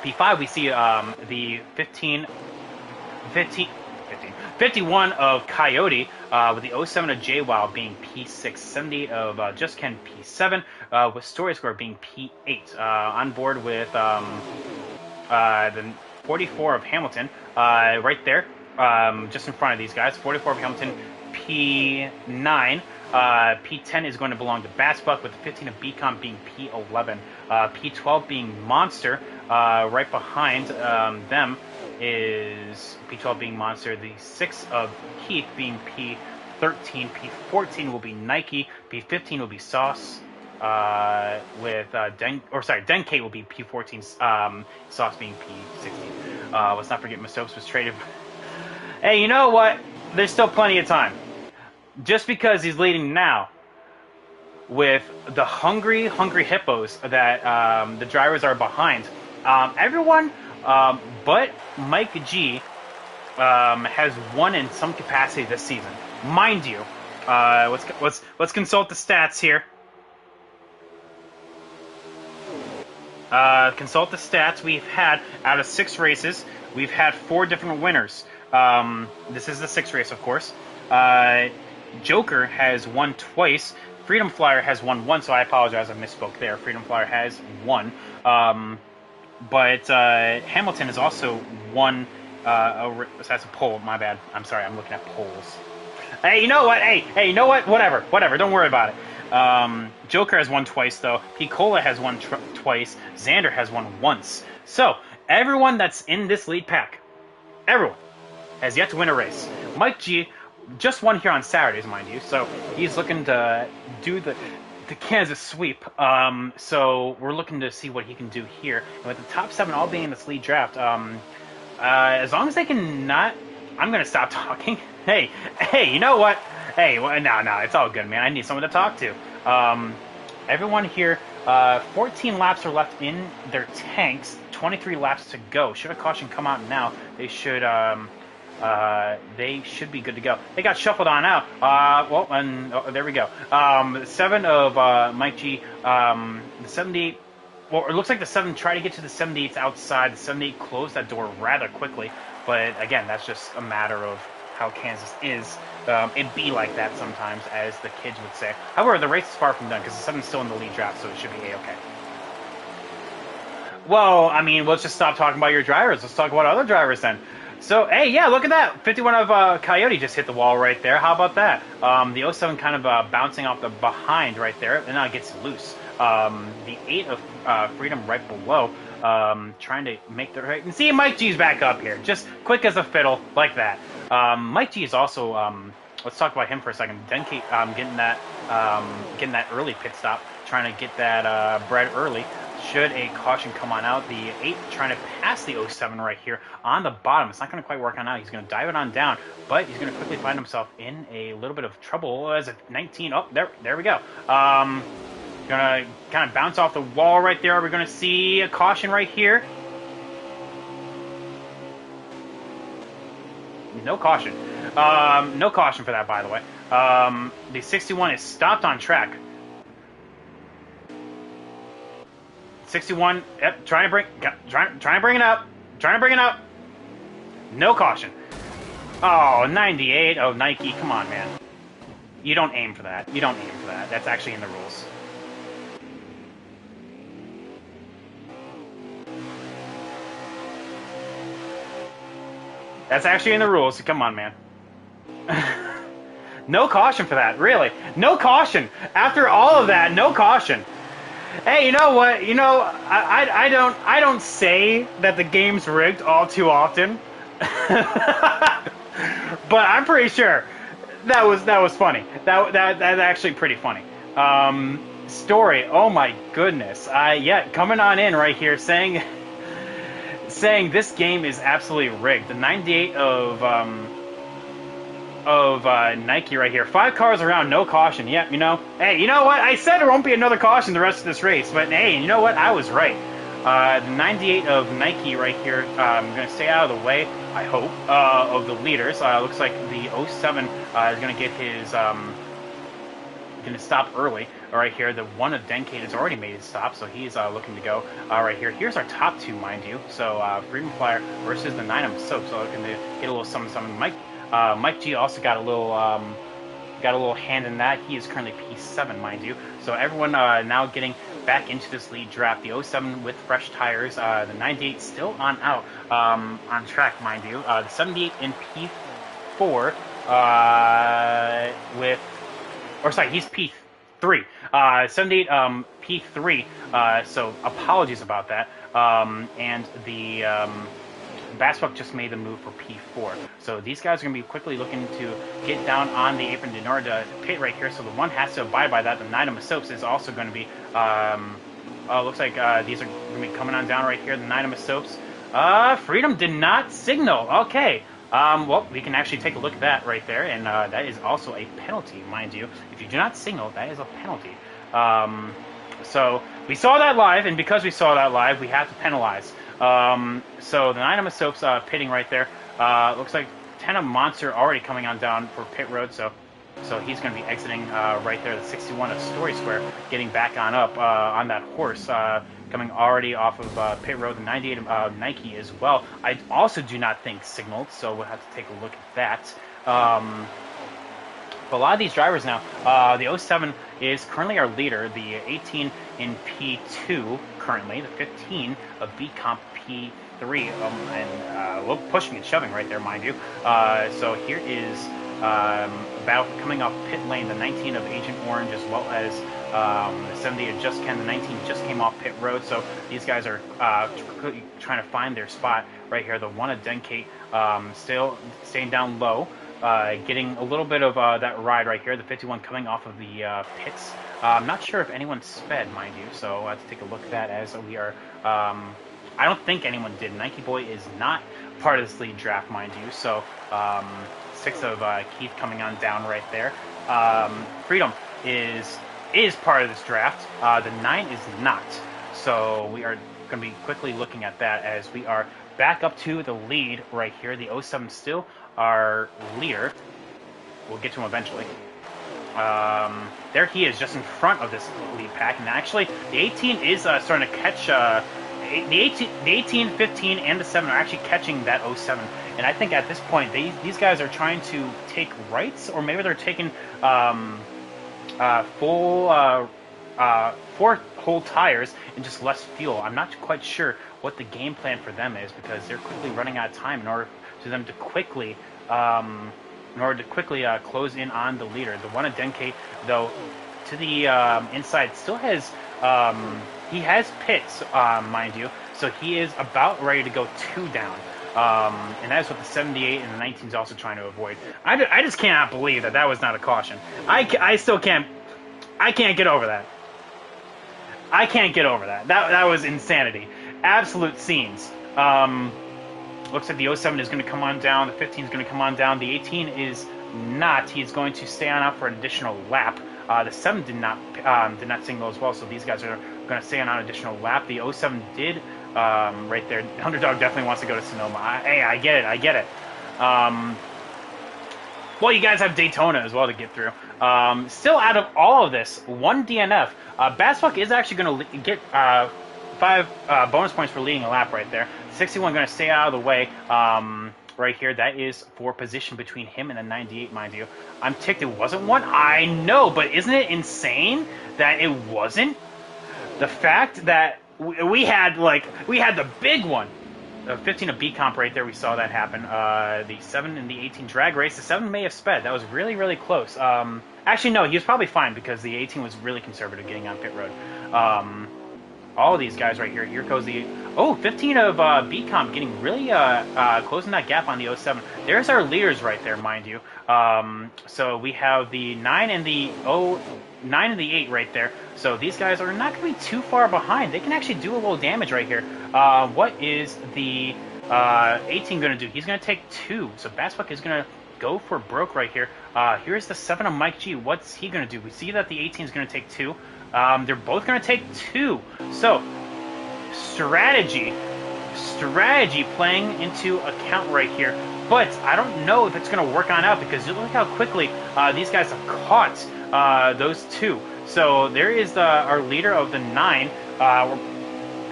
P5 we see the 51 of Coyote, with the 07 of J-Wild being P6, 78 of Just Ken, P7, with Story Score being P8. On board with the 44 of Hamilton, right there, just in front of these guys. 44 of Hamilton, P9. P10 is going to belong to Bassbuck, with the 15 of Beacon being P11. P12 being Monster. Right behind them is P12 being Monster. The 6 of Keith being P13. P14 will be Nike. P15 will be Sauce. With Denke will be P14, Sauce being P16. Let's not forget Masopes was traded. Hey, you know what? There's still plenty of time. Just because he's leading now with the hungry hippos that the drivers are behind, everyone but Mike G has won in some capacity this season. Mind you, let's consult the stats here. Consult the stats. We've had, out of 6 races, we've had 4 different winners. This is the 6th race, of course. Joker has won twice. Freedom Flyer has won one, so I apologize, I misspoke there. Freedom Flyer has won. But Hamilton has also won. That's a poll. My bad. I'm sorry. I'm looking at polls. Hey, you know what? Hey, you know what? Whatever. Don't worry about it. Joker has won twice, though. Picola has won twice. Xander has won once. So everyone that's in this lead pack, everyone has yet to win a race. Mike G just won here on Saturdays, mind you. So he's looking to do the Kansas sweep. So we're looking to see what he can do here. And with the top 7 all being in this lead draft, as long as they can not... I'm going to stop talking. Hey, you know what? Hey, well, no, it's all good, man. I need someone to talk to. Everyone here, 14 laps are left in their tanks, 23 laps to go. Should a caution come out now, they should be good to go. They got shuffled on out. There we go. 7 of Mike G. The 78. Well, it looks like the 7 tried to get to the 78s outside. The 78 closed that door rather quickly. But again, that's just a matter of how Kansas is. It be like that sometimes, as the kids would say. However, the race is far from done because the 7's still in the lead draft, so it should be A-okay. Well, I mean, let's just stop talking about your drivers. Let's talk about other drivers then. So, hey, yeah, look at that. 51 of Coyote just hit the wall right there. How about that? The 07 kind of bouncing off the behind right there, and now it gets loose. The 8 of Freedom right below, trying to make the right. And see, Mike G's back up here, just quick as a fiddle, like that. Mike G is also, let's talk about him for a second. Denke getting that early pit stop, trying to get that bread early. Should a caution come on out, the 8 trying to pass the 07 right here on the bottom. It's not going to quite work on out. He's going to dive it on down, but he's going to quickly find himself in a little bit of trouble as a 19. Oh, there we go. Gonna kind of bounce off the wall right there. We're going to see a caution right here. No caution. No caution for that, by the way. The 61 is stopped on track. 61, yep, trying to bring it up. Trying to bring it up. No caution. Oh, 98. Oh, Nike, come on, man. You don't aim for that. You don't aim for that. That's actually in the rules. That's actually in the rules. Come on, man. No caution for that, really. No caution. After all of that, no caution. Hey, you know what? You know, I don't say that the game's rigged all too often, but I'm pretty sure that was funny. That's actually pretty funny. Story. Oh my goodness. Yeah, coming on in right here saying this game is absolutely rigged. The 98 of Nike right here. 5 cars around, no caution. Yep, you know. Hey, you know what? I said there won't be another caution the rest of this race, but hey, you know what? I was right. The 98 of Nike right here. I'm going to stay out of the way, I hope, of the leaders. Looks like the 07 is going to get his... going to stop early. Right here, the 1 of Dencade has already made his stop, so he's looking to go. Right here, here's our top 2, mind you. So Freedom Flyer versus the 9 of Soap, so looking to get a little something. Mike G also got a little hand in that. He is currently P7, mind you. So everyone now getting back into this lead draft. The 07 with fresh tires. The 98 still on out on track, mind you. The 78 in P4 he's P3. 78 P3. So apologies about that. And the Bassbuck just made the move for P4. So these guys are going to be quickly looking to get down on the apron in order to pit right here. So the 1 has to abide by that. The 9 of Soaps is also going to be, looks like these are going to be coming on down right here. The 9 of Soaps. Freedom did not signal. Okay. Well, we can actually take a look at that right there. And that is also a penalty, mind you. If you do not signal, that is a penalty. So we saw that live, and because we saw that live, we have to penalize. So the 9 of Soaps pitting right there. Looks like 10 of Monster already coming on down for pit road, so he's going to be exiting right there. The 61 of Story Square getting back on up on that horse, coming already off of pit road. The 98 of Nike as well. I also do not think signaled, so we'll have to take a look at that. But a lot of these drivers now, the 07 is currently our leader, the 18 in P2 currently, the 15 of B Comp P3, and well, pushing and shoving right there, mind you. So here is about coming off pit lane, the 19 of Agent Orange, as well as the 70 of Just Ken. The 19 just came off pit road, so these guys are trying to find their spot right here. The 1 of Denkate still staying down low. Getting a little bit of that ride right here. The 51 coming off of the pits. I'm not sure if anyone sped, mind you, so let's take a look at that as we are... I don't think anyone did. Nike Boy is not part of this lead draft, mind you, so 6 of Keith coming on down right there. Freedom is part of this draft. The 9 is not, so we are going to be quickly looking at that as we are back up to the lead right here. The 07 still our leader. We'll get to him eventually. There he is, just in front of this lead pack. And actually, the 18 is starting to catch... the 18, 15, and the 7 are actually catching that 07. And I think at this point, these guys are trying to take rights, or maybe they're taking four whole tires and just less fuel. I'm not quite sure what the game plan for them is, because they're quickly running out of time in order to them to quickly close in on the leader. The 1 of Denkate, though, to the inside, still has he has pits, mind you, so he is about ready to go 2 down. And that's what the 78 and the 19 is also trying to avoid. I just cannot believe that was not a caution. I still can't. I can't get over that. I can't get over that. That was insanity. Absolute scenes. Looks like the 07 is going to come on down. The 15 is going to come on down. The 18 is not. He's going to stay on out for an additional lap. The 7 did not signal as well, so these guys are going to stay on an additional lap. The 07 did right there. Underdog definitely wants to go to Sonoma. Hey, I get it. Well, you guys have Daytona as well to get through. Still, out of all of this, 1 DNF. Bassfuck is actually going to get 5 bonus points for leading a lap right there. 61 going to stay out of the way right here. That is for position between him and the 98, mind you. I'm ticked it wasn't one. I know, but isn't it insane that it wasn't? The fact that we had the big one. The 15 of B Comp right there, we saw that happen. The 7 and the 18 drag race. The 7 may have sped. That was really, really close. Actually, no, he was probably fine because the 18 was really conservative getting on pit road. All of these guys right here. Here goes the 15 of B Comp getting really closing that gap on the 07. There's our leaders right there, mind you. So we have the 9 and the 9 and the 8 right there. So these guys are not going to be too far behind. They can actually do a little damage right here. What is the 18 going to do? He's going to take 2. So Bassfuck is going to go for broke right here. Here's the 7 of Mike G. What's he going to do? We see that the 18 is going to take 2. They're both going to take 2. So strategy playing into account right here. But I don't know if it's going to work on out, because look how quickly these guys have caught those 2. So there is our leader of the 9,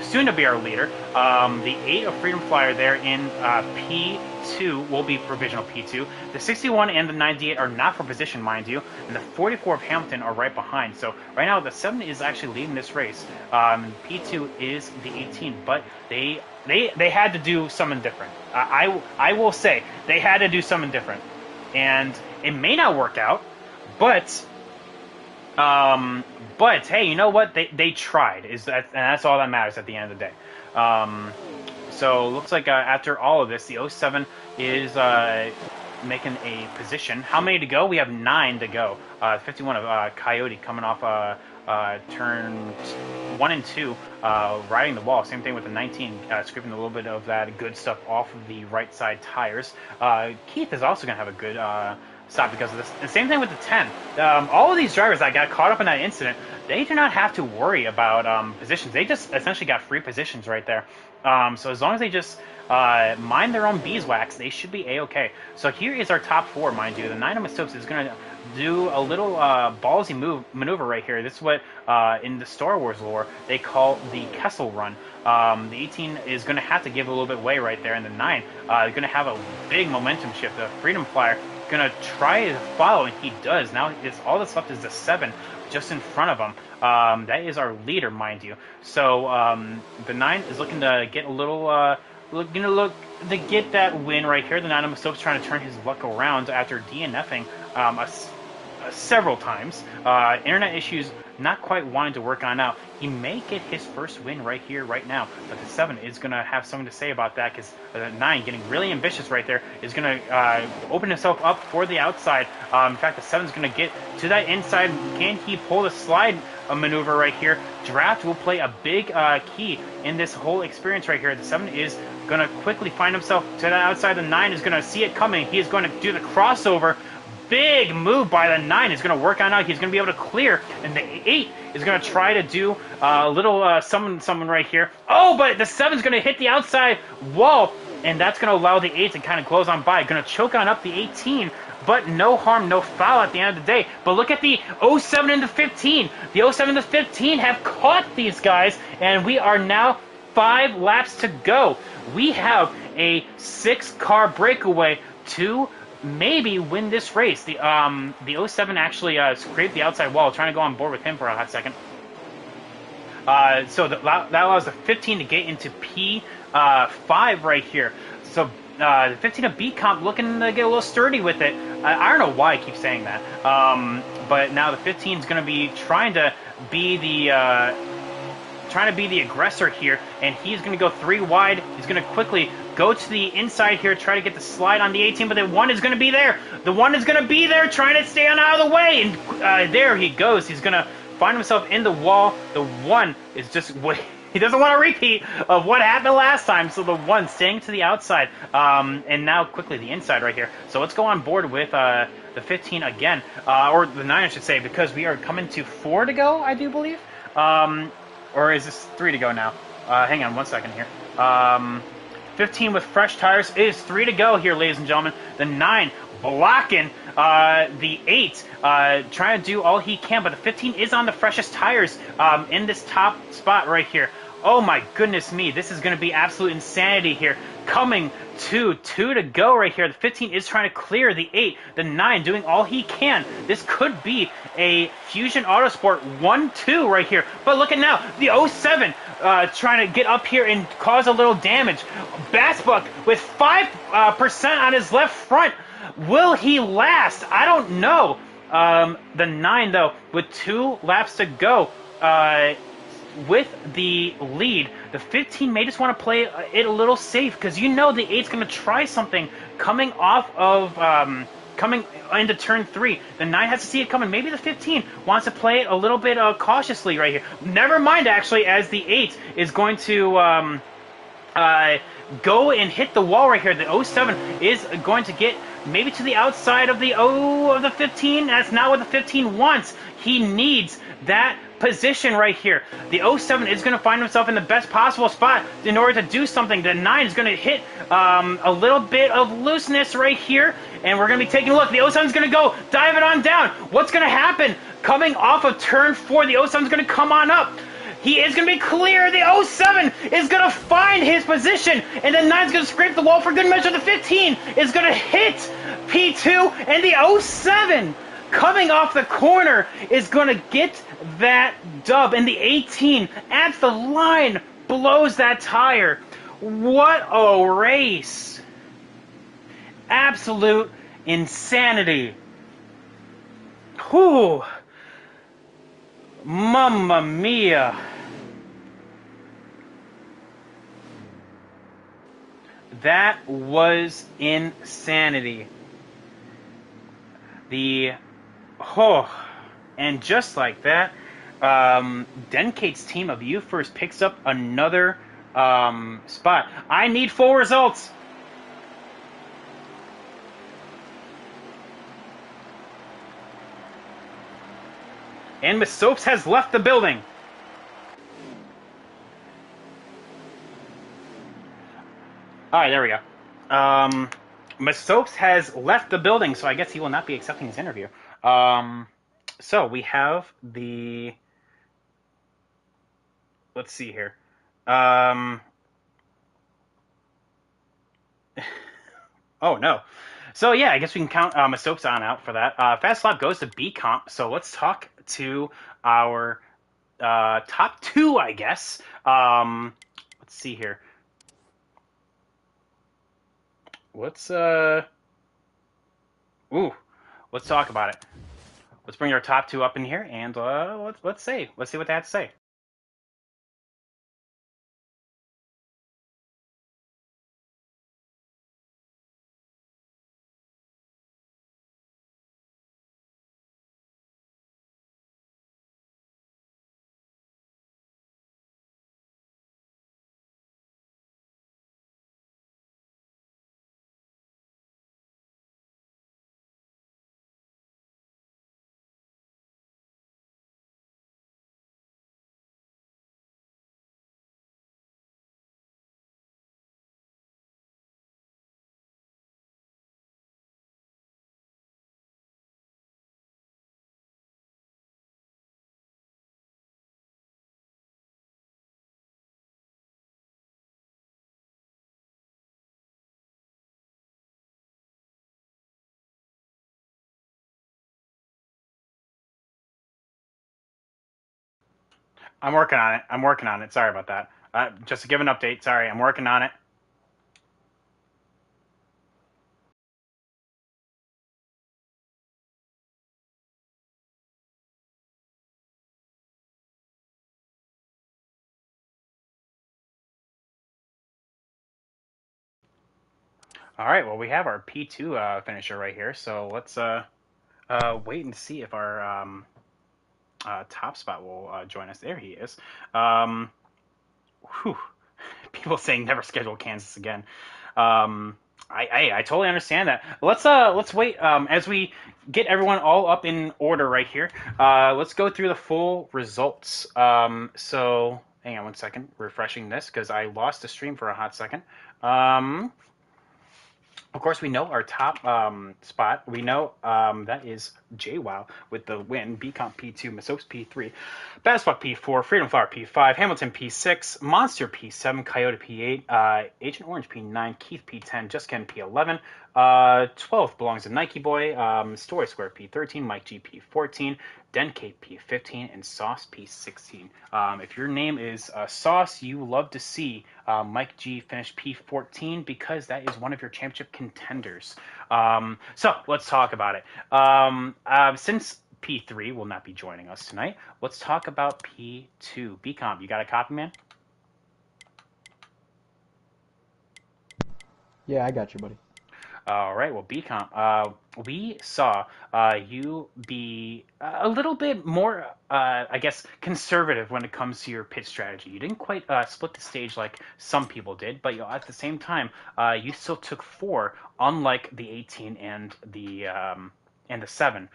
soon to be our leader. The 8 of Freedom Flyer there in P2 will be provisional P2. The 61 and the 98 are not for position, mind you. And the 44 of Hamilton are right behind. So right now the 7 is actually leading this race. P2 is the 18, but they had to do something different. I will say they had to do something different, and it may not work out, but hey, you know what? They tried. And that's all that matters at the end of the day. So looks like after all of this, the 07 is making a position. How many to go? We have 9 to go. 51 of Coyote coming off turn 1 and 2, riding the wall. Same thing with the 19, scraping a little bit of that good stuff off of the right side tires. Keith is also going to have a good stop because of this. And same thing with the 10. All of these drivers that got caught up in that incident, they do not have to worry about positions. They just essentially got free positions right there. So as long as they just mind their own beeswax, they should be a-okay. So here is our top 4, mind you. The 9 of Stokes is going to do a little ballsy maneuver right here. This is what in the Star Wars lore they call the Kessel Run. The 18 is going to have to give a little bit way right there, and the 9 is going to have a big momentum shift. The Freedom Flyer gonna try to follow, and he does. Now it's all that's left is the 7 just in front of him. That is our leader, mind you. So the 9 is looking to get a little, look to get that win right here. The 9 of Soap's trying to turn his luck around after DNFing several times. Internet issues not quite wanting to work on out. He may get his first win right here, right now, but the 7 is going to have something to say about that because the 9, getting really ambitious right there, is going to open himself up for the outside. In fact, the 7 is going to get to that inside. Can he pull the slide maneuver right here? Draft will play a big key in this whole experience right here. The 7 is going to quickly find himself to that outside. The 9 is going to see it coming. He is going to do the crossover. Big move by the 9 is going to work on out. He's going to be able to clear, and the 8 is going to try to do a little summon right here. Oh, but the 7 is going to hit the outside wall, and that's going to allow the 8 to kind of close on by. Going to choke on up the 18, but no harm, no foul at the end of the day. But look at the 07 and the 15. The 07 and the 15 have caught these guys, and we are now 5 laps to go. We have a 6-car breakaway to maybe win this race. The 07 actually scraped the outside wall, trying to go on board with him for a hot second. So that allows the 15 to get into P5 right here. So the 15 of B comp looking to get a little sturdy with it. I don't know why I keep saying that. But now the 15 is going to be trying to be the aggressor here, and he's going to go 3 wide. He's going to quickly go to the inside here, try to get the slide on the 18, but the 1 is going to be there. The 1 is going to be there, trying to stay on out of the way, and there he goes. He's going to find himself in the wall. The 1 is just... He doesn't want a repeat of what happened last time, so the 1 staying to the outside, and now quickly the inside right here. So let's go on board with the 15 again, or the 9, I should say, because we are coming to 4 to go, I do believe. Or is this 3 to go now? Hang on 1 second here. 15 with fresh tires. It is 3 to go here, ladies and gentlemen. The 9 blocking the 8, trying to do all he can, but the 15 is on the freshest tires in this top spot right here. Oh my goodness me, this is going to be absolute insanity here. Coming to 2 to go right here. The 15 is trying to clear the 8. The 9 doing all he can. This could be a Fusion Autosport 1-2 right here. But look at now, the 07 trying to get up here and cause a little damage. Bassbuck with 5% on his left front. Will he last? I don't know. The 9, though, with 2 laps to go, with the lead, the 15 may just want to play it a little safe, because you know the 8's going to try something coming off of coming into turn 3. The 9 has to see it coming. Maybe the 15 wants to play it a little bit cautiously right here. Never mind, actually, as the 8 is going to go and hit the wall right here. The 07 is going to get maybe to the outside of the 15. That's not what the 15 wants. He needs that position right here. The 07 is going to find himself in the best possible spot in order to do something. The 9 is going to hit a little bit of looseness right here, and we're going to be taking a look. The 07 is going to go dive it on down. What's going to happen? Coming off of turn 4, the 07 is going to come on up. He is going to be clear. The 07 is going to find his position, and the 9 is going to scrape the wall for good measure. The 15 is going to hit P2, and the 07 coming off the corner is going to get that dub, and the 18 at the line blows that tire. What a race. Absolute insanity. Whew. Mamma mia. That was insanity. And just like that, Denkate's team of You First picks up another spot. I need full results. And Miss Soaps has left the building. Alright, there we go. Miss Soaps has left the building, so I guess he will not be accepting his interview. So we have the... Let's see here. Oh, no. So yeah, I guess we can count Masopes on out for that. Fast Lap goes to B comp. So let's talk to our top two, I guess. Let's see here. Let's ooh, let's talk about it. Let's bring our top two up in here and let's see what they have to say. I'm working on it. I'm working on it. Sorry about that. Just to give an update. Sorry, I'm working on it. All right. Well, we have our P2 finisher right here. So let's wait and see if our top spot will join us. There he is. Um, whew. People saying never schedule Kansas again. I totally understand that. Let's wait as we get everyone all up in order right here. Let's go through the full results. So hang on one second, refreshing this because I lost the stream for a hot second. Um, of course, we know our top spot. We know that is JWoww with the win. B-Comp P2, Masopes P3, Bassbuck P4, Freedom Flower P5, Hamilton P6, Monster P7, Coyote P8, Agent Orange P9, Keith P10, Just Ken P11, 12th belongs to Nike Boy, Story Square P13, Mike G P14, Denkate P15, and Sauce P16. If your name is Sauce, you love to see Mike G finish P14 because that is one of your championship contenders. So let's talk about it. Since P3 will not be joining us tonight, let's talk about P2. BComp, you got a copy, man? Yeah, I got you, buddy. All right. Well, BComp, we saw you be a little bit more, I guess, conservative when it comes to your pitch strategy. You didn't quite split the stage like some people did, but at the same time, you still took four, unlike the 18 and the seven.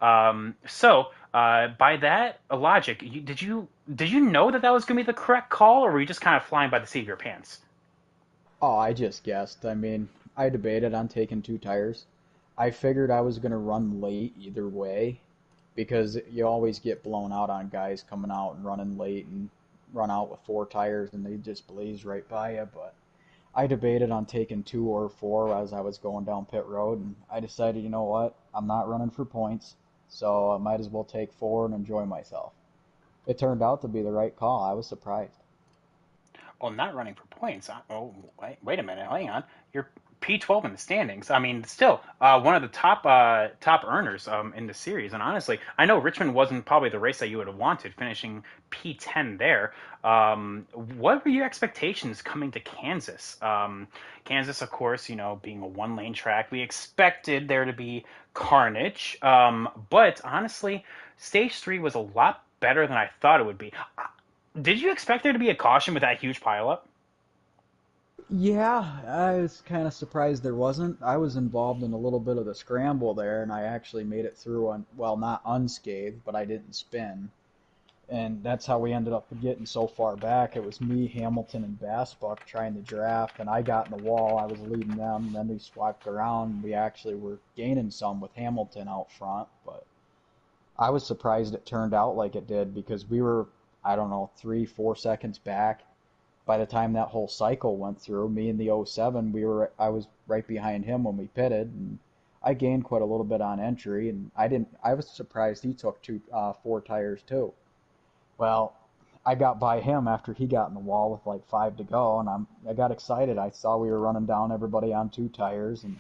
By that logic, did you know that that was going to be the correct call, or were you just kind of flying by the seat of your pants? Oh, I just guessed. I mean, I debated on taking two tires. I figured I was going to run late either way because you always get blown out on guys coming out and running late and run out with four tires and they just blaze right by you. But I debated on taking two or four as I was going down pit road, and I decided, you know what? I'm not running for points, so I might as well take four and enjoy myself. It turned out to be the right call. I was surprised. Well, not running for points. Oh, wait a minute. Hang on. You're P12 in the standings. I mean, still one of the top earners in the series. And honestly, I know Richmond wasn't probably the race that you would have wanted, finishing P10 there. What were your expectations coming to Kansas? Kansas, of course, being a one-lane track, we expected there to be carnage. But honestly, stage three was a lot better than I thought it would be. Did you expect there to be a caution with that huge pileup? Yeah, I was kind of surprised there wasn't. I was involved in a little bit of the scramble there, and I actually made it through on, well, not unscathed, but I didn't spin. And that's how we ended up getting so far back. It was me, Hamilton, and Bassbuck trying to draft, and I got in the wall. I was leading them, and then we swapped around. We actually were gaining some with Hamilton out front, but I was surprised it turned out like it did because we were, I don't know, 3, 4 seconds back by the time that whole cycle went through. Me and the '07, I was right behind him when we pitted, and I gained quite a little bit on entry, and I was surprised he took four tires too. Well, I got by him after he got in the wall with like five to go, and I got excited. I saw we were running down everybody on two tires, and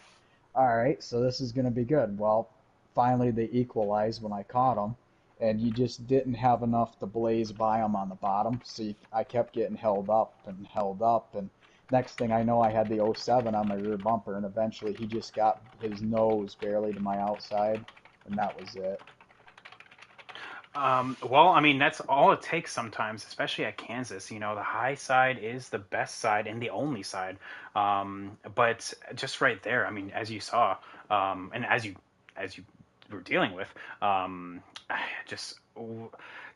all right, so this is going to be good. Well, finally they equalized when I caught them, and you just didn't have enough to blaze by them on the bottom, so I kept getting held up, and next thing I know, I had the '07 on my rear bumper, and eventually he just got his nose barely to my outside, and that was it. Well, I mean, that's all it takes sometimes, especially at Kansas. You know, the high side is the best side and the only side. But just right there, I mean, as you saw, and as you were dealing with, um, just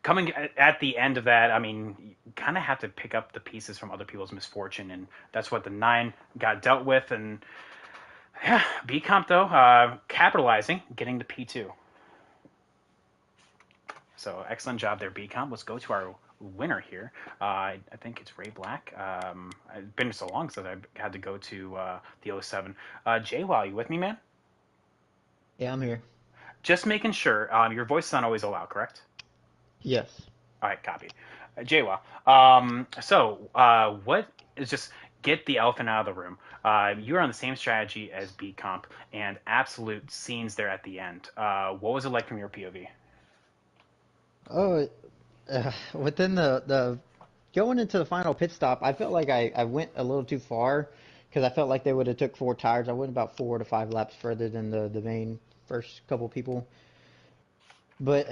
coming at the end of that, I mean, you kind of have to pick up the pieces from other people's misfortune, and that's what the nine got dealt with. And yeah, B comp though, capitalizing, getting the P2. So excellent job there, BCom. Let's go to our winner here. I think it's Ray Black. It's been so long since I had to go to the '07. Jay, wow, you with me, man? Yeah, I'm here. Just making sure. Your voice is not always allowed, correct? Yes. All right, copy. Jay, wow. What is just get the elephant out of the room? You were on the same strategy as B Comp and absolute scenes there at the end. What was it like from your POV? Oh, within the going into the final pit stop, I felt like I went a little too far because I felt like they would have took four tires. I went about 4 to 5 laps further than the main first couple people. But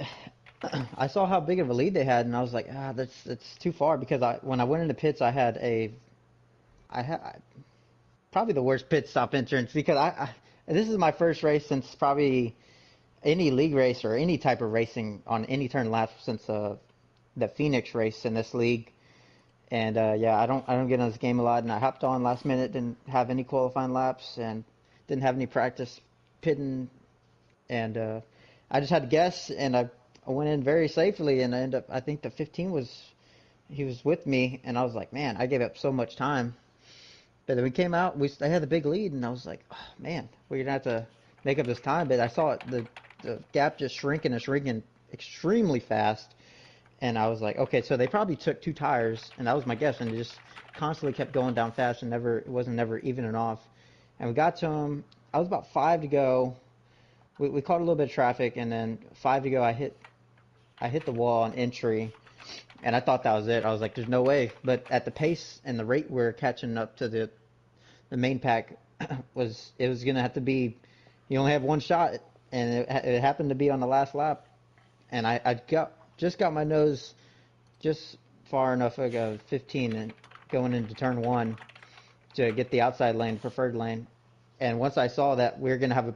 I saw how big of a lead they had, and I was like, that's too far because when I went into pits, I had probably the worst pit stop entrance because this is my first race since probably any league race or any type of racing on any turn lap since the Phoenix race in this league. And yeah, I don't get on this game a lot, and I hopped on last minute, didn't have any qualifying laps, and didn't have any practice pitting, and I just had to guess, and I went in very safely, and I ended up I think the 15 was he was with me, and I was like, man, I gave up so much time. But then we came out, they had the big lead, and I was like, oh, man, we're gonna have to make up this time. But I saw the gap just shrinking and shrinking extremely fast, and I was like, okay, so they probably took two tires, and that was my guess, and it just constantly kept going down fast, and it wasn't never evening off. And we got to them. I was about five to go. We caught a little bit of traffic, and then five to go, I hit the wall on entry, and I thought that was it. I was like, there's no way. But at the pace and the rate we're catching up to the main pack it was gonna have to be you only have one shot, and it happened to be on the last lap, and I got my nose just far enough, like 15, and going into turn one to get the outside lane, preferred lane, and once I saw that we were gonna have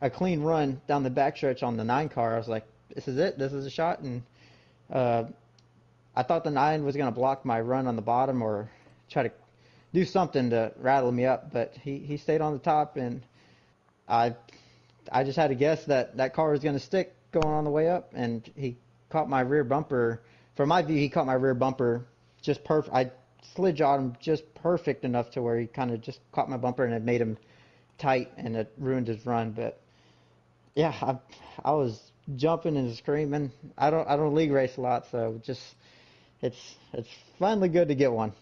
a clean run down the backstretch on the nine car, I was like, this is it, this is a shot, and uh, I thought the nine was gonna block my run on the bottom or try to do something to rattle me up, but he stayed on the top, and I I just had to guess that that car was going to stick going on the way up, and he caught my rear bumper. From my view, he caught my rear bumper just perfect. I slid jawed him just perfect enough to where he kind of just caught my bumper and it made him tight, and it ruined his run. But yeah, I was jumping and screaming. I don't league race a lot, so just it's finally good to get one.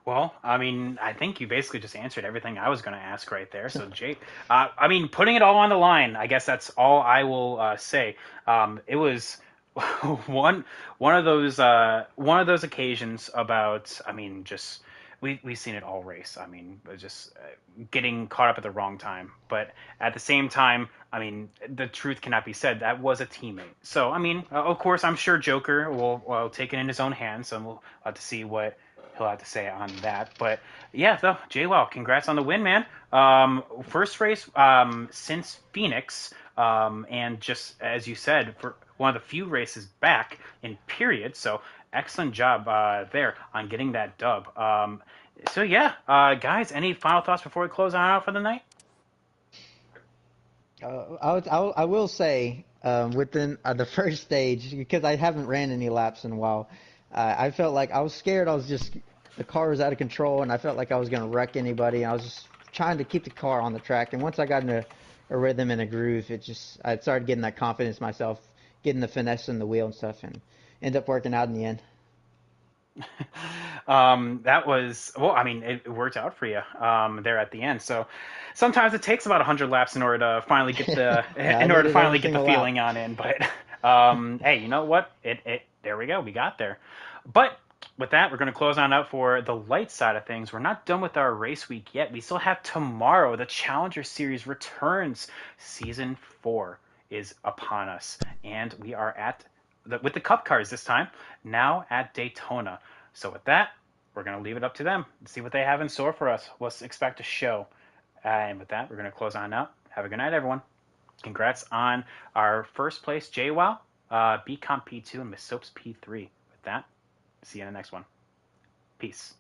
Well, I mean, I think you basically just answered everything I was going to ask right there. So, Jake, I mean, putting it all on the line, I guess that's all I will say. It was one one of those occasions about, I mean, just we've seen it all race. I mean, just getting caught up at the wrong time, but at the same time, I mean, the truth cannot be said. That was a teammate. So, I mean, of course, I'm sure Joker will take it in his own hands, and we'll have to see what he'll have to say on that. But yeah, though, JWoww, congrats on the win, man. First race since Phoenix, and just as you said, for one of the few races back in period. So excellent job there on getting that dub. So yeah, guys, any final thoughts before we close on out for the night? I will say within the first stage, because I haven't ran any laps in a while, I felt like I was scared. The car was out of control, and I felt like I was going to wreck anybody. I was just trying to keep the car on the track. And once I got in a rhythm and a groove, I started getting that confidence myself, getting the finesse in the wheel and stuff, and end up working out in the end. That was well. I mean, it worked out for you there at the end. So sometimes it takes about 100 laps in order to finally get the Yeah, I in order did to it every finally get the single lap. feeling on in. But hey, you know what? It there we go. We got there. But with that, we're going to close on out for the light side of things. We're not done with our race week yet. We still have tomorrow. The Challenger Series returns. Season 4 is upon us, and we are with the Cup cars this time now at Daytona. So with that, we're going to leave it up to them and see what they have in store for us. Let's expect a show. And with that, we're going to close on out. Have a good night, everyone. Congrats on our first place JWoww, BComp P2, and Miss Soaps P3. With that, see you in the next one. Peace.